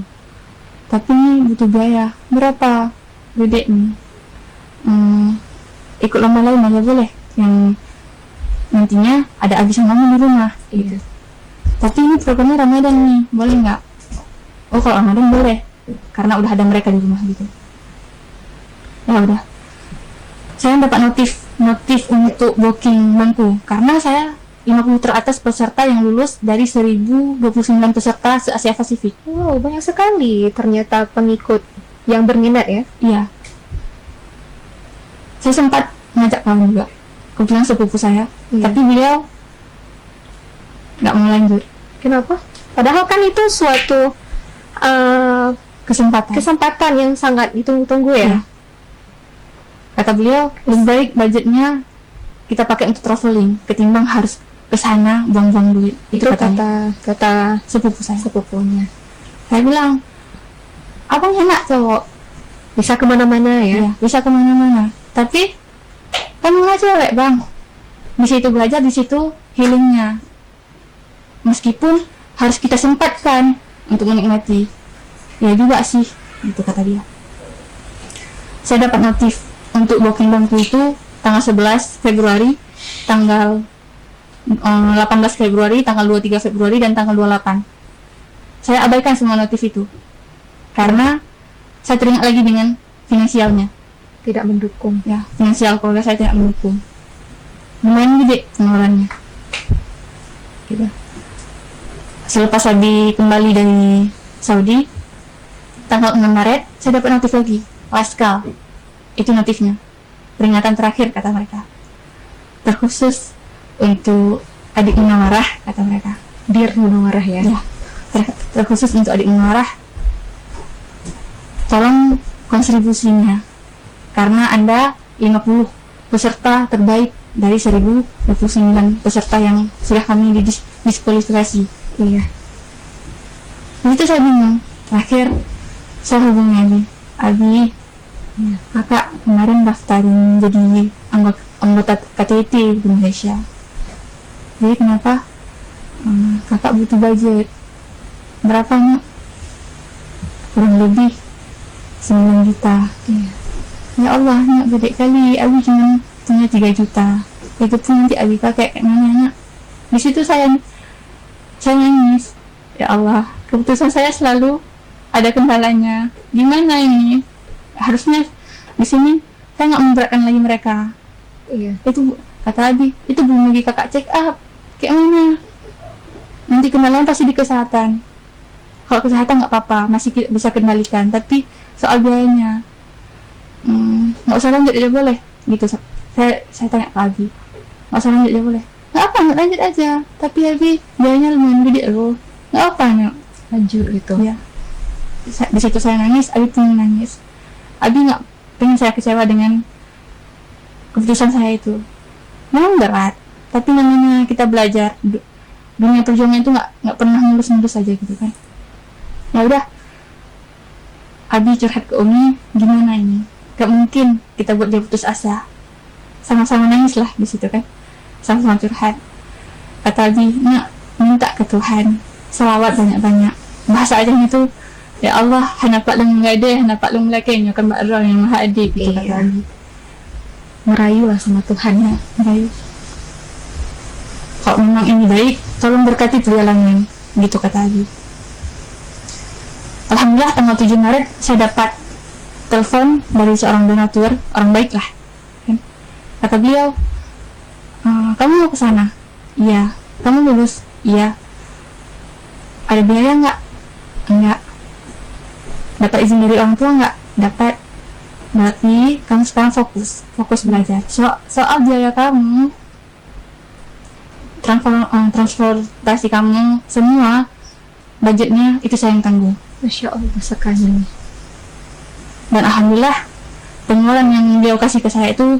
Tapi ini butuh biaya. Berapa? Gede nih. Ikut lomba lain aja boleh. Yang nantinya ada Abi sama Mami di rumah. Gitu. Tapi ini programnya Ramadan nih. Boleh nggak? Oh, kalau Ramadan boleh. Karena udah ada mereka di rumah gitu. Ya udah. Saya dapat notif untuk booking bangku. Karena saya 5 50 teratas peserta yang lulus dari 1029 peserta se-Asia Pasifik. Wow, banyak sekali ternyata pengikut yang berminat ya. Iya. Saya sempat ngajak kawan juga, kebetulan sepupu saya, Iya. tapi beliau nggak mau lanjut. Kenapa? Padahal kan itu suatu kesempatan yang sangat ditunggu-tunggu ya. Iya. Kata beliau, lebih baik budgetnya kita pakai untuk traveling ketimbang harus ke sana buang-buang duit. Itu katanya. kata Sepupu saya. sepupunya. Saya bilang, abang enak cowok, Bisa kemana-mana ya. ya bisa kemana-mana. Tapi kan nggak cewek bang. Di situ belajar, di situ healingnya. Meskipun harus kita sempatkan untuk menikmati. Ya juga sih, gitu kata dia. Saya dapat notif untuk booking bangku itu tanggal 11 Februari, tanggal 18 Februari, tanggal 23 Februari, dan tanggal 28. Saya abaikan semua notif itu. Karena saya teringat lagi dengan finansialnya. Tidak mendukung. Ya, finansial keluarga saya tidak mendukung. Lumayan gede pengeluarannya. Gitu. Selepas Abi kembali dari Saudi, tanggal 6 Maret, saya dapat notif lagi. Laskal. Itu notifnya. Peringatan terakhir, kata mereka. Terkhusus untuk adik Munawarah, kata mereka. Dear Munawarah ya. Ya, terkhusus untuk adik Munawarah. Tolong kontribusinya. Karena Anda 50 peserta terbaik dari 1029 peserta yang sudah kami didiskualifikasi. Iya. Itu saya bingung. Terakhir saya hubungi Abi, Iya. kakak kemarin daftarin jadi anggota KTT di Malaysia. Jadi kenapa? Kakak butuh budget. Berapa nak? Kurang lebih 9 juta. Iya. Ya Allah, nak gede kali. Abi cuma punya 3 juta. Itu pun nanti Abi pakai kayak mana nak? Di situ saya nangis. Ya Allah, keputusan saya selalu ada kendalanya. Gimana ini? Harusnya di sini saya nggak memberatkan lagi mereka. Iya. Itu kata Abi, itu belum lagi kakak check up. Kayak mana? Nanti kendalanya pasti di kesehatan. Kalau kesehatan nggak apa-apa, masih bisa kendalikan. Tapi soal biayanya, nggak usah lanjut aja boleh. Gitu. Saya tanya ke Abi, nggak usah lanjut aja boleh. Nggak apa, nggak lanjut aja. Tapi Abi, biayanya lumayan gede loh. Nggak apa, nak. Lanjut gitu. Ya. Di situ saya nangis, Abi pun nangis. Abi nggak pengen saya kecewa dengan keputusan saya itu. Memang berat, tapi namanya kita belajar. Dunia perjuangan itu nggak pernah mulus-mulus aja gitu kan. Ya udah, Abi curhat ke Umi, gimana ini? Gak mungkin kita buat dia putus asa. Sama-sama nangis lah di situ kan, sama-sama curhat. Kata Abi, nak minta ke Tuhan, selawat banyak-banyak. Bahasa ajanya itu, ya Allah, hanapak lu mengade, hanapak lu melakenya kan Mbak Ral yang maha adik gitu. Iya. Kata Abi. Merayu lah sama Tuhan ya. Baik. Kalau memang ini baik, tolong berkati perjalanan, gitu kata Abi. Alhamdulillah tanggal 7 Maret saya dapat telepon dari seorang donatur, orang baik lah. Kata beliau, kamu mau ke sana? Iya. Kamu lulus? Iya. Ada biaya nggak? Enggak. Dapat izin dari orang tua nggak? Dapat. Berarti kamu sekarang fokus belajar. Soal biaya kamu, transportasi kamu, semua budgetnya itu saya yang tanggung. Masya Allah sekali. Dan alhamdulillah pengeluaran yang beliau kasih ke saya itu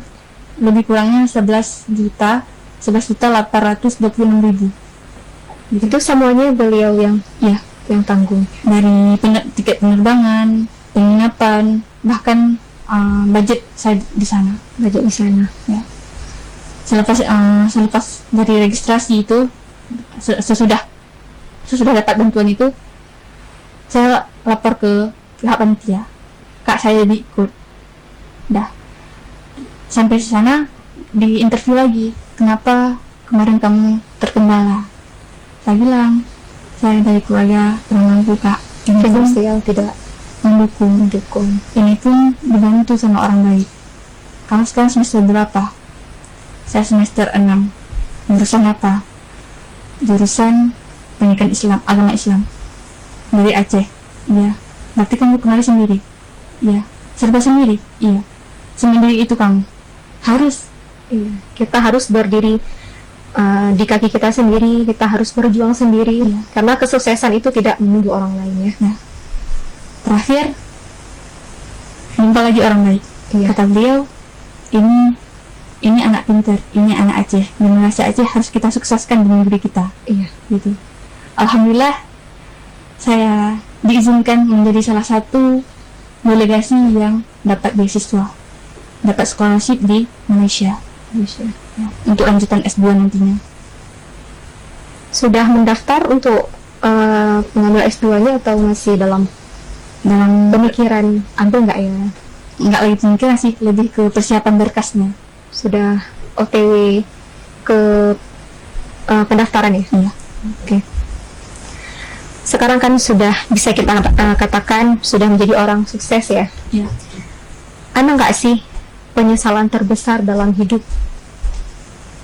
lebih kurangnya 11.826.000. Itu semuanya beliau yang Ya, yang tanggung. dari tiket penerbangan, penginapan, bahkan budget saya di sana. Budget di sana. Ya. Selepas dari registrasi itu, sesudah dapat bantuan itu, saya lapor ke pihak panitia. Kak, saya diikut. Dah. Sampai di sana di interview lagi. Kenapa kemarin kamu terkendala? Saya bilang, saya dari keluarga kurang mampu, Kak. Ini pun Finansial tidak mendukung. Ini pun dibantu sama orang baik. Kamu sekarang semester berapa? Saya semester 6. Jurusan apa? jurusan pendidikan Islam, agama Islam dari Aceh. Iya. Berarti kamu kenali sendiri. Iya. Serba sendiri. Iya. Sendiri itu kamu. Harus. Iya. Kita harus berdiri di kaki kita sendiri, kita harus berjuang sendiri. Iya. Karena kesuksesan itu tidak menunggu orang lain ya. Nah, terakhir minta lagi orang baik. Iya. Kata beliau, ini anak pintar, ini anak Aceh. Generasi Aceh harus kita sukseskan dengan diri kita. Iya. Gitu. Alhamdulillah, saya diizinkan menjadi salah satu delegasi yang dapat beasiswa, dapat scholarship di Malaysia, ya, untuk lanjutan S2 nantinya. Sudah mendaftar untuk mengambil S2-nya atau masih dalam pemikiran Anda nggak ya? Nggak lagi pemikiran sih, lebih ke persiapan berkasnya. Sudah OTW ke pendaftaran ya? Iya. Oke. Sekarang kan sudah bisa kita katakan sudah menjadi orang sukses ya. Iya. Ada nggak sih penyesalan terbesar dalam hidup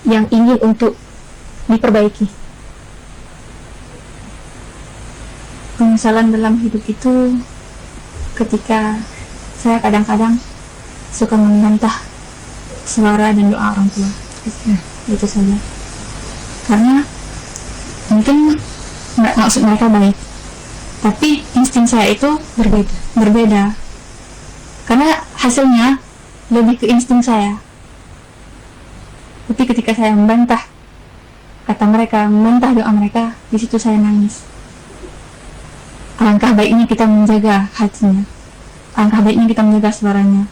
yang ingin untuk diperbaiki? Penyesalan dalam hidup itu ketika saya kadang-kadang suka membantah suara dan doa orang tua. Itu saja. Karena mungkin maksud mereka baik, tapi insting saya itu berbeda. Karena hasilnya lebih ke insting saya. Tapi ketika saya membantah kata mereka, membantah doa mereka, di situ saya nangis. Alangkah baiknya kita menjaga hatinya, alangkah baiknya kita menjaga suaranya,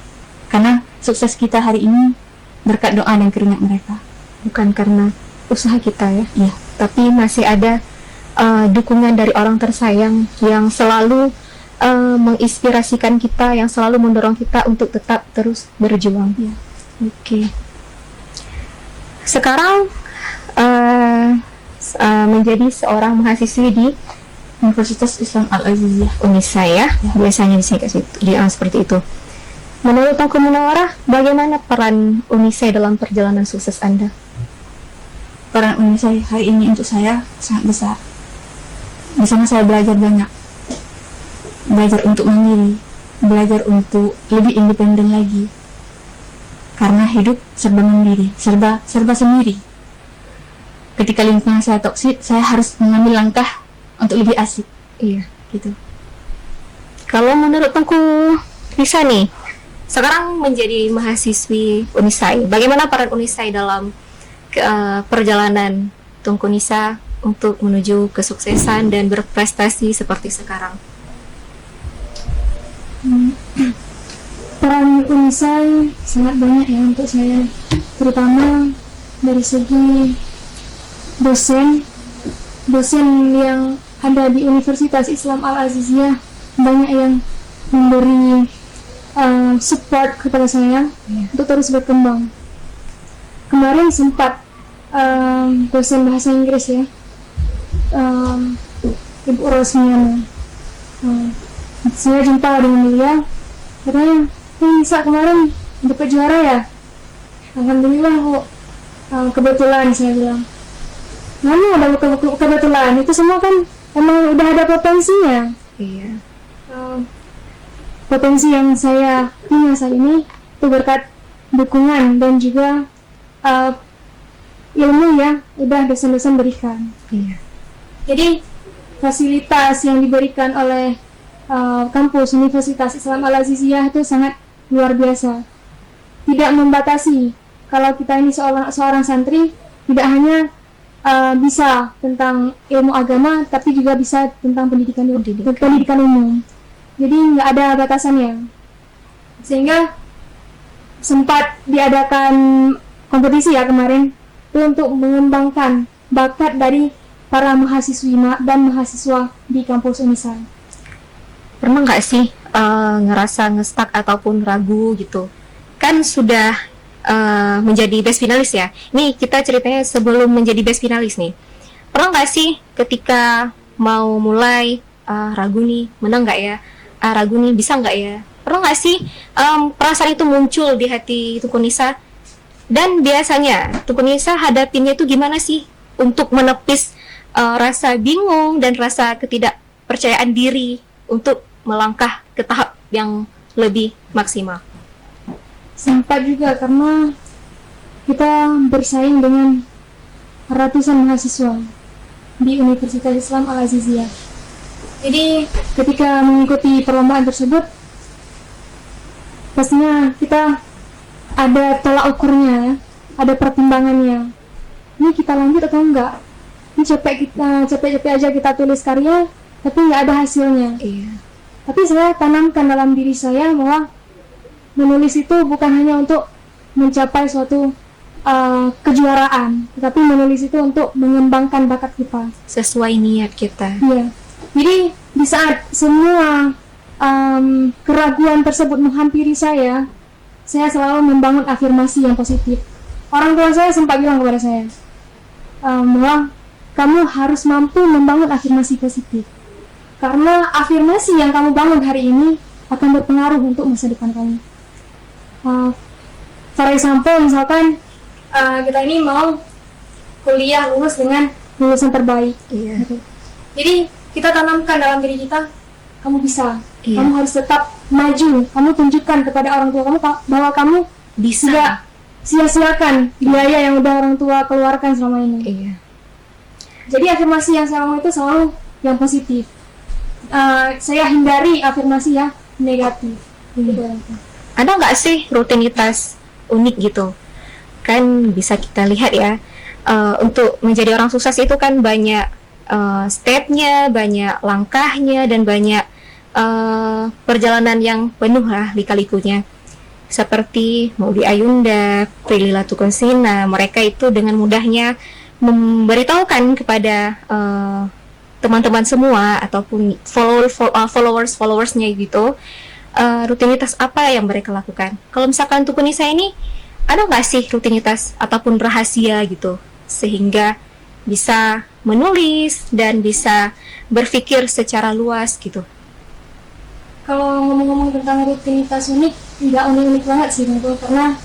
karena sukses kita hari ini berkat doa dan keringat mereka. Bukan karena usaha kita ya, Iya. tapi masih ada dukungan dari orang tersayang yang selalu menginspirasikan kita, yang selalu mendorong kita untuk tetap terus berjuang. Iya. Oke. Sekarang menjadi seorang mahasiswi di Universitas Islam Al-Aziziyah. UNISA ya, biasanya disingkat seperti itu. Menurut Tengku Munawarah, bagaimana peran UNISA dalam perjalanan sukses Anda? Peran UNISA hari ini untuk saya sangat besar. Di sana saya belajar banyak, belajar untuk mandiri, belajar untuk lebih independen lagi. Karena hidup serba mandiri, serba sendiri. Ketika lingkungan saya toksik, saya harus mengambil langkah untuk lebih asik. Iya. Gitu. Kalau menurut Tengku Nisa nih, sekarang menjadi mahasiswi UNISA, bagaimana peran UNISA dalam perjalanan Tengku Nisa untuk menuju kesuksesan dan berprestasi seperti sekarang? Peran UNISA sangat banyak ya untuk saya, terutama dari segi dosen yang ada di Universitas Islam Al-Aziziyah, banyak yang memberi support kepada saya untuk terus berkembang. Kemarin sempat dosen bahasa Inggris ya, Ibu Rosmiana, saya jumpa dengan dia, katanya, Nisa kemarin dapat juara ya? Alhamdulillah kok. Kebetulan saya bilang, mana ada kebetulan, itu semua kan emang udah ada potensinya. Iya. Potensi yang saya punya saat ini itu berkat dukungan dan juga ilmu yang udah dosen-dosen berikan. Iya. Jadi fasilitas yang diberikan oleh kampus Universitas Islam Al-Aziziyah itu sangat luar biasa. Tidak membatasi. Kalau kita ini seorang santri, tidak hanya bisa tentang ilmu agama, tapi juga bisa tentang pendidikan umum. Jadi nggak ada batasannya. Sehingga sempat diadakan kompetisi ya kemarin itu untuk mengembangkan bakat dari para mahasiswi dan mahasiswa di kampus UNISA. Pernah nggak sih ngerasa ngestak ataupun ragu gitu? Kan sudah menjadi best finalis ya. Nih kita ceritanya sebelum menjadi best finalis nih. Pernah nggak sih ketika mau mulai ragu nih, menang nggak ya? Ragu nih, bisa nggak ya? Pernah nggak sih perasaan itu muncul di hati Tengku Nisa? Dan biasanya Tengku Nisa hadapinnya itu gimana sih untuk menepis rasa bingung dan rasa ketidakpercayaan diri untuk melangkah ke tahap yang lebih maksimal. Sempat juga karena kita bersaing dengan ratusan mahasiswa di Universitas Islam Al-Aziziyah. Jadi ketika mengikuti perlombaan tersebut, pastinya kita ada tolak ukurnya, ada pertimbangannya. Ini kita lanjut atau enggak? Ini capek-capek aja kita tulis karya, tapi nggak ada hasilnya. Iya. Tapi saya tanamkan dalam diri saya bahwa menulis itu bukan hanya untuk mencapai suatu kejuaraan, tetapi menulis itu untuk mengembangkan bakat kita. Sesuai niat kita. Iya. Jadi di saat semua keraguan tersebut menghampiri saya selalu membangun afirmasi yang positif. Orang tua saya sempat bilang kepada saya bahwa kamu harus mampu membangun afirmasi positif. Karena afirmasi yang kamu bangun hari ini akan berpengaruh untuk masa depan kamu. For example, misalkan kita ini mau kuliah lulus dengan lulusan terbaik. Iya. Gitu. Jadi kita tanamkan dalam diri kita, kamu bisa. Iya. Kamu harus tetap maju. Kamu tunjukkan kepada orang tua kamu bahwa kamu Bisa. tidak sia-siakan biaya yang udah orang tua keluarkan selama ini. Iya. Jadi afirmasi yang saya mau itu selalu yang positif. Saya hindari afirmasi yang negatif. Gitu. Ada nggak sih rutinitas unik gitu? Kan bisa kita lihat ya, untuk menjadi orang sukses itu kan banyak step-nya, banyak langkahnya, dan banyak perjalanan yang penuh lah lika-likunya. Seperti Maudy Ayunda, Prilly Latukonsina, mereka itu dengan mudahnya memberitahukan kepada teman-teman semua ataupun followers-followersnya gitu, rutinitas apa yang mereka lakukan. Kalau misalkan untuk Nisa ini, ada nggak sih rutinitas ataupun rahasia gitu, sehingga bisa menulis dan bisa berpikir secara luas gitu? Kalau ngomong-ngomong tentang rutinitas unik, nggak unik-unik banget sih menurutku, karena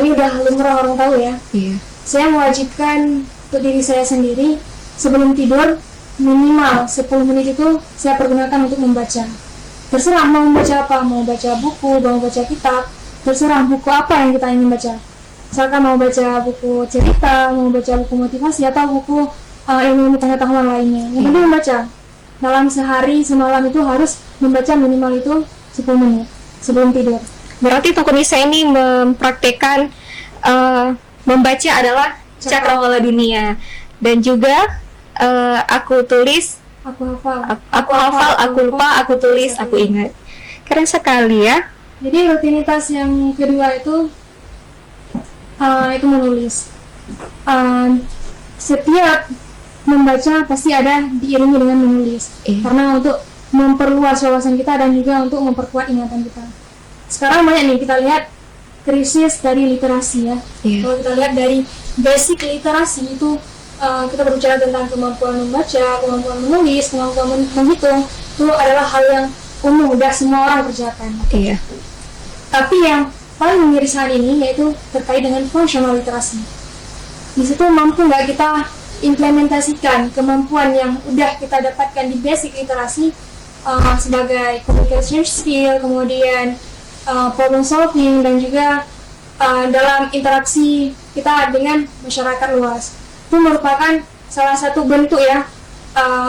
ini udah lumrah orang tahu ya. Iya. Saya mewajibkan untuk diri saya sendiri sebelum tidur minimal 10 menit itu saya pergunakan untuk membaca. Terserah mau membaca apa, mau baca buku, mau baca kitab, terserah buku apa yang kita ingin baca. Misalkan mau baca buku cerita, mau baca buku motivasi, atau buku ilmu pengetahuan lainnya. Yang penting membaca. Dalam sehari semalam itu harus membaca minimal itu 10 menit sebelum tidur. Berarti Tuku Nisa ini mempraktekkan membaca adalah cakrawala dunia, dan juga aku tulis, Aku hafal. aku hafal, aku lupa, aku tulis, aku ingat. Keren sekali ya. Jadi rutinitas yang kedua itu menulis. Setiap membaca pasti ada diiringi dengan menulis. Karena untuk memperluas wawasan kita dan juga untuk memperkuat ingatan kita. Sekarang banyak nih kita lihat krisis dari literasi ya. Kalau kita lihat dari basic literasi itu kita berbicara tentang kemampuan membaca, kemampuan menulis, kemampuan menghitung, itu adalah hal yang umum, udah semua orang kerjakan. Iya. Tapi yang paling mengirisan ini yaitu terkait dengan functional literasi. Di situ mampu nggak kita implementasikan kemampuan yang udah kita dapatkan di basic literasi sebagai communication skill, kemudian problem solving, dan juga dalam interaksi kita dengan masyarakat luas. Itu merupakan salah satu bentuk ya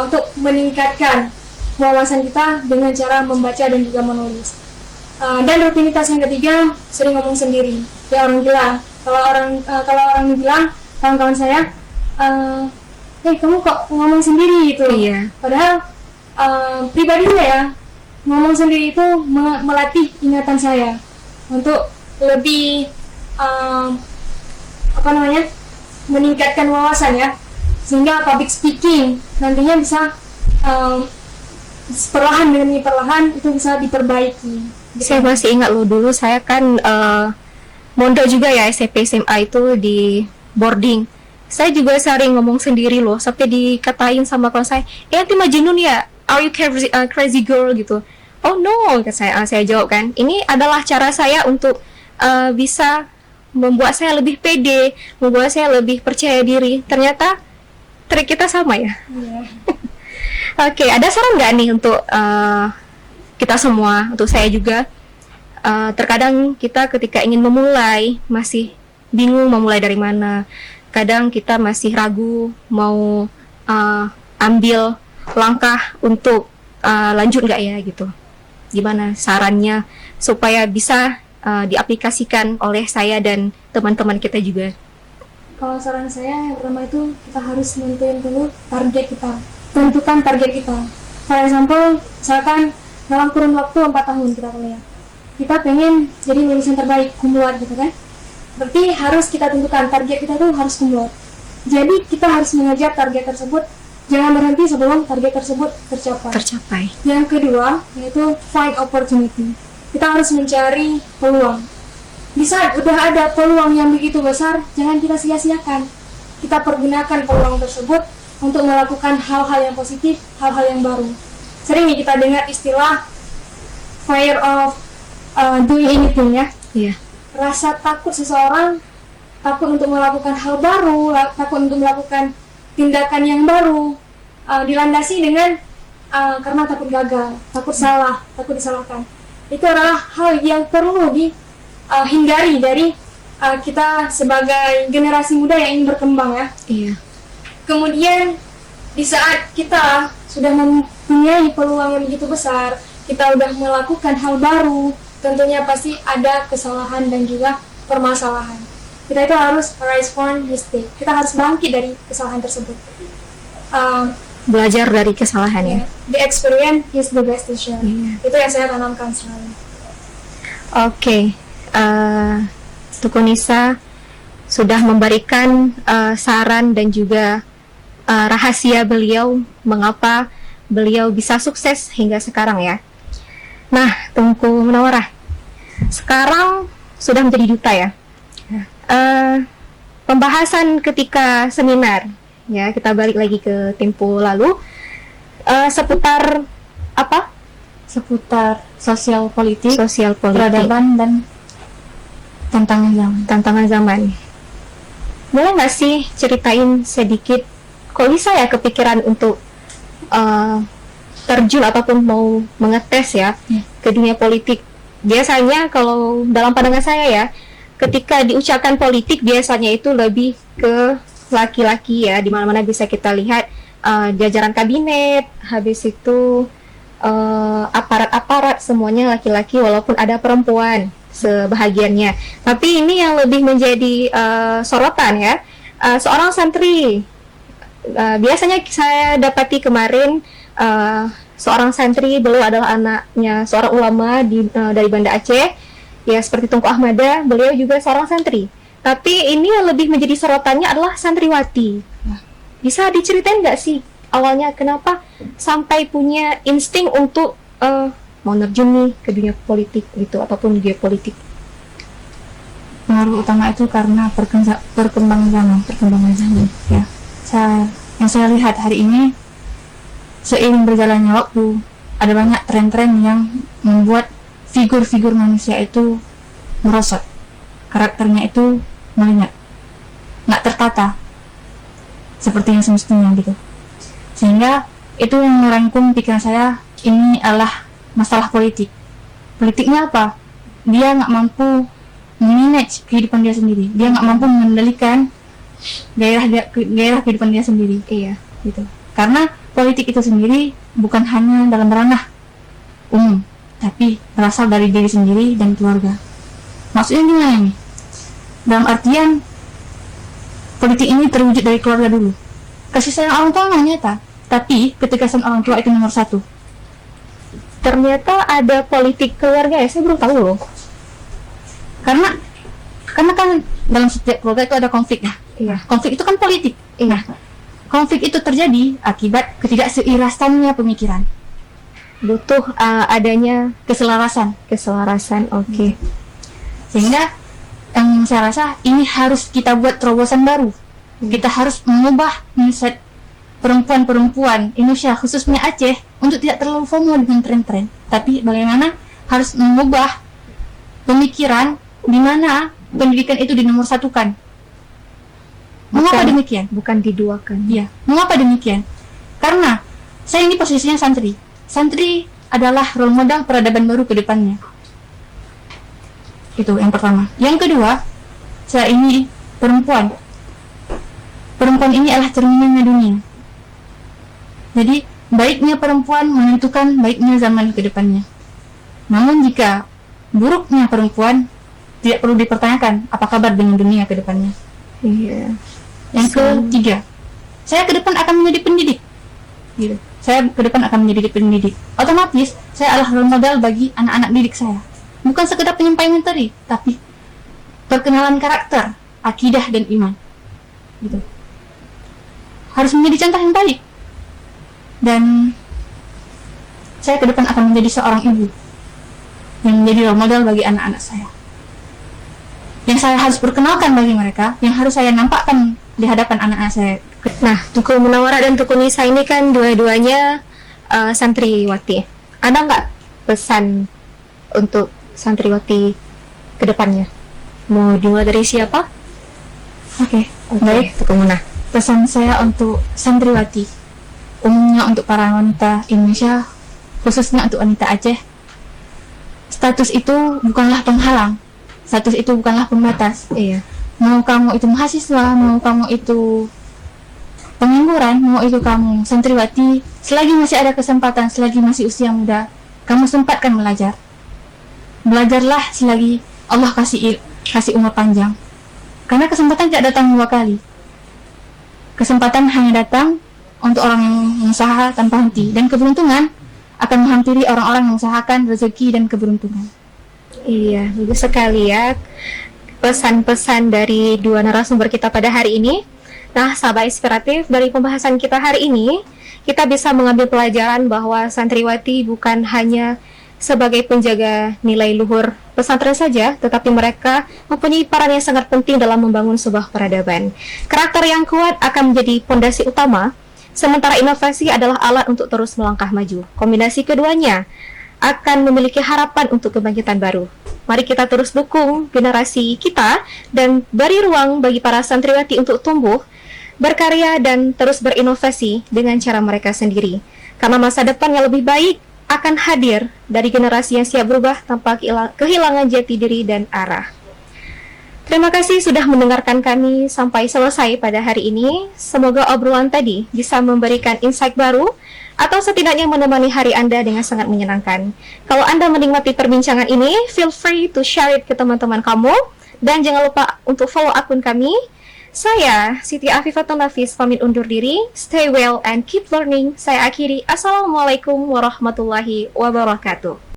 untuk meningkatkan wawasan kita dengan cara membaca dan juga menulis. Dan rutinitas yang ketiga, sering ngomong sendiri, ya orang gila. Kalau orang bilang, kawan-kawan saya, kamu kok ngomong sendiri gitu. Iya. Padahal pribadi saya ngomong sendiri itu melatih ingatan saya untuk lebih meningkatkan wawasan ya, sehingga public speaking nantinya bisa perlahan demi perlahan itu bisa diperbaiki. Saya masih ingat loh, dulu saya kan mondok juga ya, SMP SMA itu di boarding. Saya juga sering ngomong sendiri loh, sampai dikatain sama kawan saya, nanti majnun ya, are you crazy girl gitu. Oh no, saya jawab kan, ini adalah cara saya untuk bisa membuat saya lebih pede, membuat saya lebih percaya diri. Ternyata trik kita sama ya. Iya. Oke, ada saran nggak nih untuk kita semua, untuk saya juga? Terkadang kita ketika ingin memulai masih bingung memulai dari mana. Kadang kita masih ragu mau ambil langkah untuk lanjut nggak ya gitu. Gimana sarannya supaya bisa diaplikasikan oleh saya dan teman-teman kita juga? Kalau saran saya yang pertama itu kita harus nentuin dulu target kita. Tentukan target kita. For example, misalkan dalam kurun waktu 4 tahun kita kuliah. Kita pengen jadi lulusan terbaik, kumlot gitu kan. Berarti harus kita tentukan target kita tuh harus kumlot. Jadi kita harus mengejar target tersebut. Jangan berhenti sebelum target tersebut tercapai. Yang kedua, yaitu find opportunity. Kita harus mencari peluang. Di saat udah ada peluang yang begitu besar, jangan kita sia-siakan. Kita pergunakan peluang tersebut untuk melakukan hal-hal yang positif, hal-hal yang baru. Sering nih kita dengar istilah fear of doing anything ya. Iya. Rasa takut seseorang, takut untuk melakukan hal baru, takut untuk melakukan tindakan yang baru, dilandasi dengan karena takut gagal, takut salah, takut disalahkan. Itu adalah hal yang perlu dihindari dari kita sebagai generasi muda yang ingin berkembang ya. Iya. Kemudian di saat kita sudah mempunyai peluang yang begitu besar, kita sudah melakukan hal baru, tentunya pasti ada kesalahan dan juga permasalahan. Kita itu harus rise from mistake. Kita harus bangkit dari kesalahan tersebut. Belajar dari kesalahan ya. The experience is the best teacher. Iya. Itu yang saya tanamkan selalu. Oke, Tukunisa sudah memberikan saran dan juga rahasia beliau mengapa beliau bisa sukses hingga sekarang ya. Nah, Tunku Munawarah, sekarang sudah menjadi duta ya. Pembahasan ketika seminar, ya kita balik lagi ke tempo lalu, seputar apa? Seputar sosial politik, Peradaban dan tantangan zaman. Boleh nggak sih ceritain sedikit, kok bisa ya kepikiran untuk terjun ataupun mau mengetes ya ke dunia politik? Biasanya kalau dalam pandangan saya ya, ketika diucapkan politik biasanya itu lebih ke laki-laki ya, di mana-mana bisa kita lihat jajaran kabinet, habis itu aparat-aparat semuanya laki-laki walaupun ada perempuan sebahagiannya. Tapi ini yang lebih menjadi sorotan ya, seorang santri. Biasanya saya dapati kemarin seorang santri, beliau adalah anaknya seorang ulama dari Banda Aceh ya, seperti Tunku Ahmada, beliau juga seorang santri. Tapi ini yang lebih menjadi sorotannya adalah santriwati. Bisa diceritain nggak sih awalnya kenapa sampai punya insting untuk mau nerjun nih ke dunia politik gitu ataupun geopolitik? Pengaruh utama itu karena perkembangan zaman ya. Yang saya lihat hari ini, seiring berjalannya waktu, ada banyak tren-tren yang membuat figur-figur manusia itu merosot, karakternya itu melenyap, nggak tertata seperti yang semestinya gitu. Sehingga itu yang merangkum pikiran saya, ini adalah masalah politik. Politiknya apa? Dia nggak mampu manage kehidupan dia sendiri, dia nggak mampu mengendalikan gairah kehidupan dia sendiri. Iya, gitu. Karena politik itu sendiri bukan hanya dalam ranah umum, tapi berasal dari diri sendiri dan keluarga. Maksudnya gimana nih? Dalam artian politik ini terwujud dari keluarga dulu. Kasih sayang orang tua nggak nyata, tapi ketegasan orang tua itu nomor satu. Ternyata ada politik keluarga ya, saya belum tahu loh. Karena kan dalam setiap keluarga itu ada konflik ya. Iya. Konflik itu kan politik. Iya. Konflik itu terjadi akibat ketidakseirasannya pemikiran. Butuh adanya Keselarasan. Oke. Sehingga yang saya rasa ini harus kita buat terobosan baru. Kita harus mengubah mindset perempuan-perempuan Indonesia, khususnya Aceh, untuk tidak terlalu FOMO dengan tren-tren. Tapi bagaimana harus mengubah pemikiran di mana pendidikan itu dinomorsatukan. Mengapa demikian? Bukan diduakan. Iya, mengapa demikian? Karena saya ini posisinya santri. Santri adalah role model peradaban baru ke depannya. Itu yang pertama. Yang kedua, saya ini perempuan. Perempuan ini adalah cerminnya dunia. Jadi, baiknya perempuan menentukan baiknya zaman ke depannya. Namun jika buruknya perempuan, tidak perlu dipertanyakan apa kabar dengan dunia ke depannya. Iya. Yang ketiga, saya ke depan akan menjadi pendidik. Gitu. Saya ke depan akan menjadi pendidik. Otomatis, saya adalah role model bagi anak-anak didik saya. Bukan sekedar penyampaian materi, tapi perkenalan karakter, akidah dan iman. Gitu. Harus menjadi contoh yang baik. Dan saya ke depan akan menjadi seorang ibu yang menjadi role model bagi anak-anak saya. Yang saya harus perkenalkan bagi mereka, yang harus saya nampakkan di hadapan anak-anak saya. Nah, Tuku Munawarah dan Tuku Nisa ini kan dua-duanya santriwati. Ada nggak pesan untuk santriwati ke depannya? Mau dimulai dari siapa? Oke, Baik, Tuku Muna. pesan saya untuk santriwati, umumnya untuk para wanita Indonesia, khususnya untuk wanita Aceh, status itu bukanlah penghalang, status itu bukanlah pembatas. Iya. Mau kamu itu mahasiswa, mau kamu itu pengangguran, mau itu kamu santriwati, selagi masih ada kesempatan, selagi masih usia muda, kamu sempatkan belajar. Belajarlah selagi Allah kasih umur panjang. Karena kesempatan tidak datang dua kali. Kesempatan hanya datang untuk orang yang mengusaha tanpa henti, dan keberuntungan akan menghampiri orang-orang yang mengusahakan rezeki dan keberuntungan. Iya, bagus sekali ya pesan-pesan dari dua narasumber kita pada hari ini. Nah, sahabat inspiratif, dari pembahasan kita hari ini, kita bisa mengambil pelajaran bahwa santriwati bukan hanya sebagai penjaga nilai luhur pesantren saja, tetapi mereka mempunyai peran yang sangat penting dalam membangun sebuah peradaban. Karakter yang kuat akan menjadi fondasi utama, sementara inovasi adalah alat untuk terus melangkah maju. Kombinasi keduanya akan memiliki harapan untuk kebangkitan baru. Mari kita terus dukung generasi kita dan beri ruang bagi para santriwati untuk tumbuh, berkarya, dan terus berinovasi dengan cara mereka sendiri. Karena masa depan yang lebih baik akan hadir dari generasi yang siap berubah tanpa kehilangan jati diri dan arah. Terima kasih sudah mendengarkan kami sampai selesai pada hari ini. Semoga obrolan tadi bisa memberikan insight baru atau setidaknya menemani hari Anda dengan sangat menyenangkan. Kalau Anda menikmati perbincangan ini, feel free to share it ke teman-teman kamu. Dan jangan lupa untuk follow akun kami. Saya, Siti Afifatun Nafis, pamit undur diri. Stay well and keep learning. Saya akhiri. Assalamualaikum warahmatullahi wabarakatuh.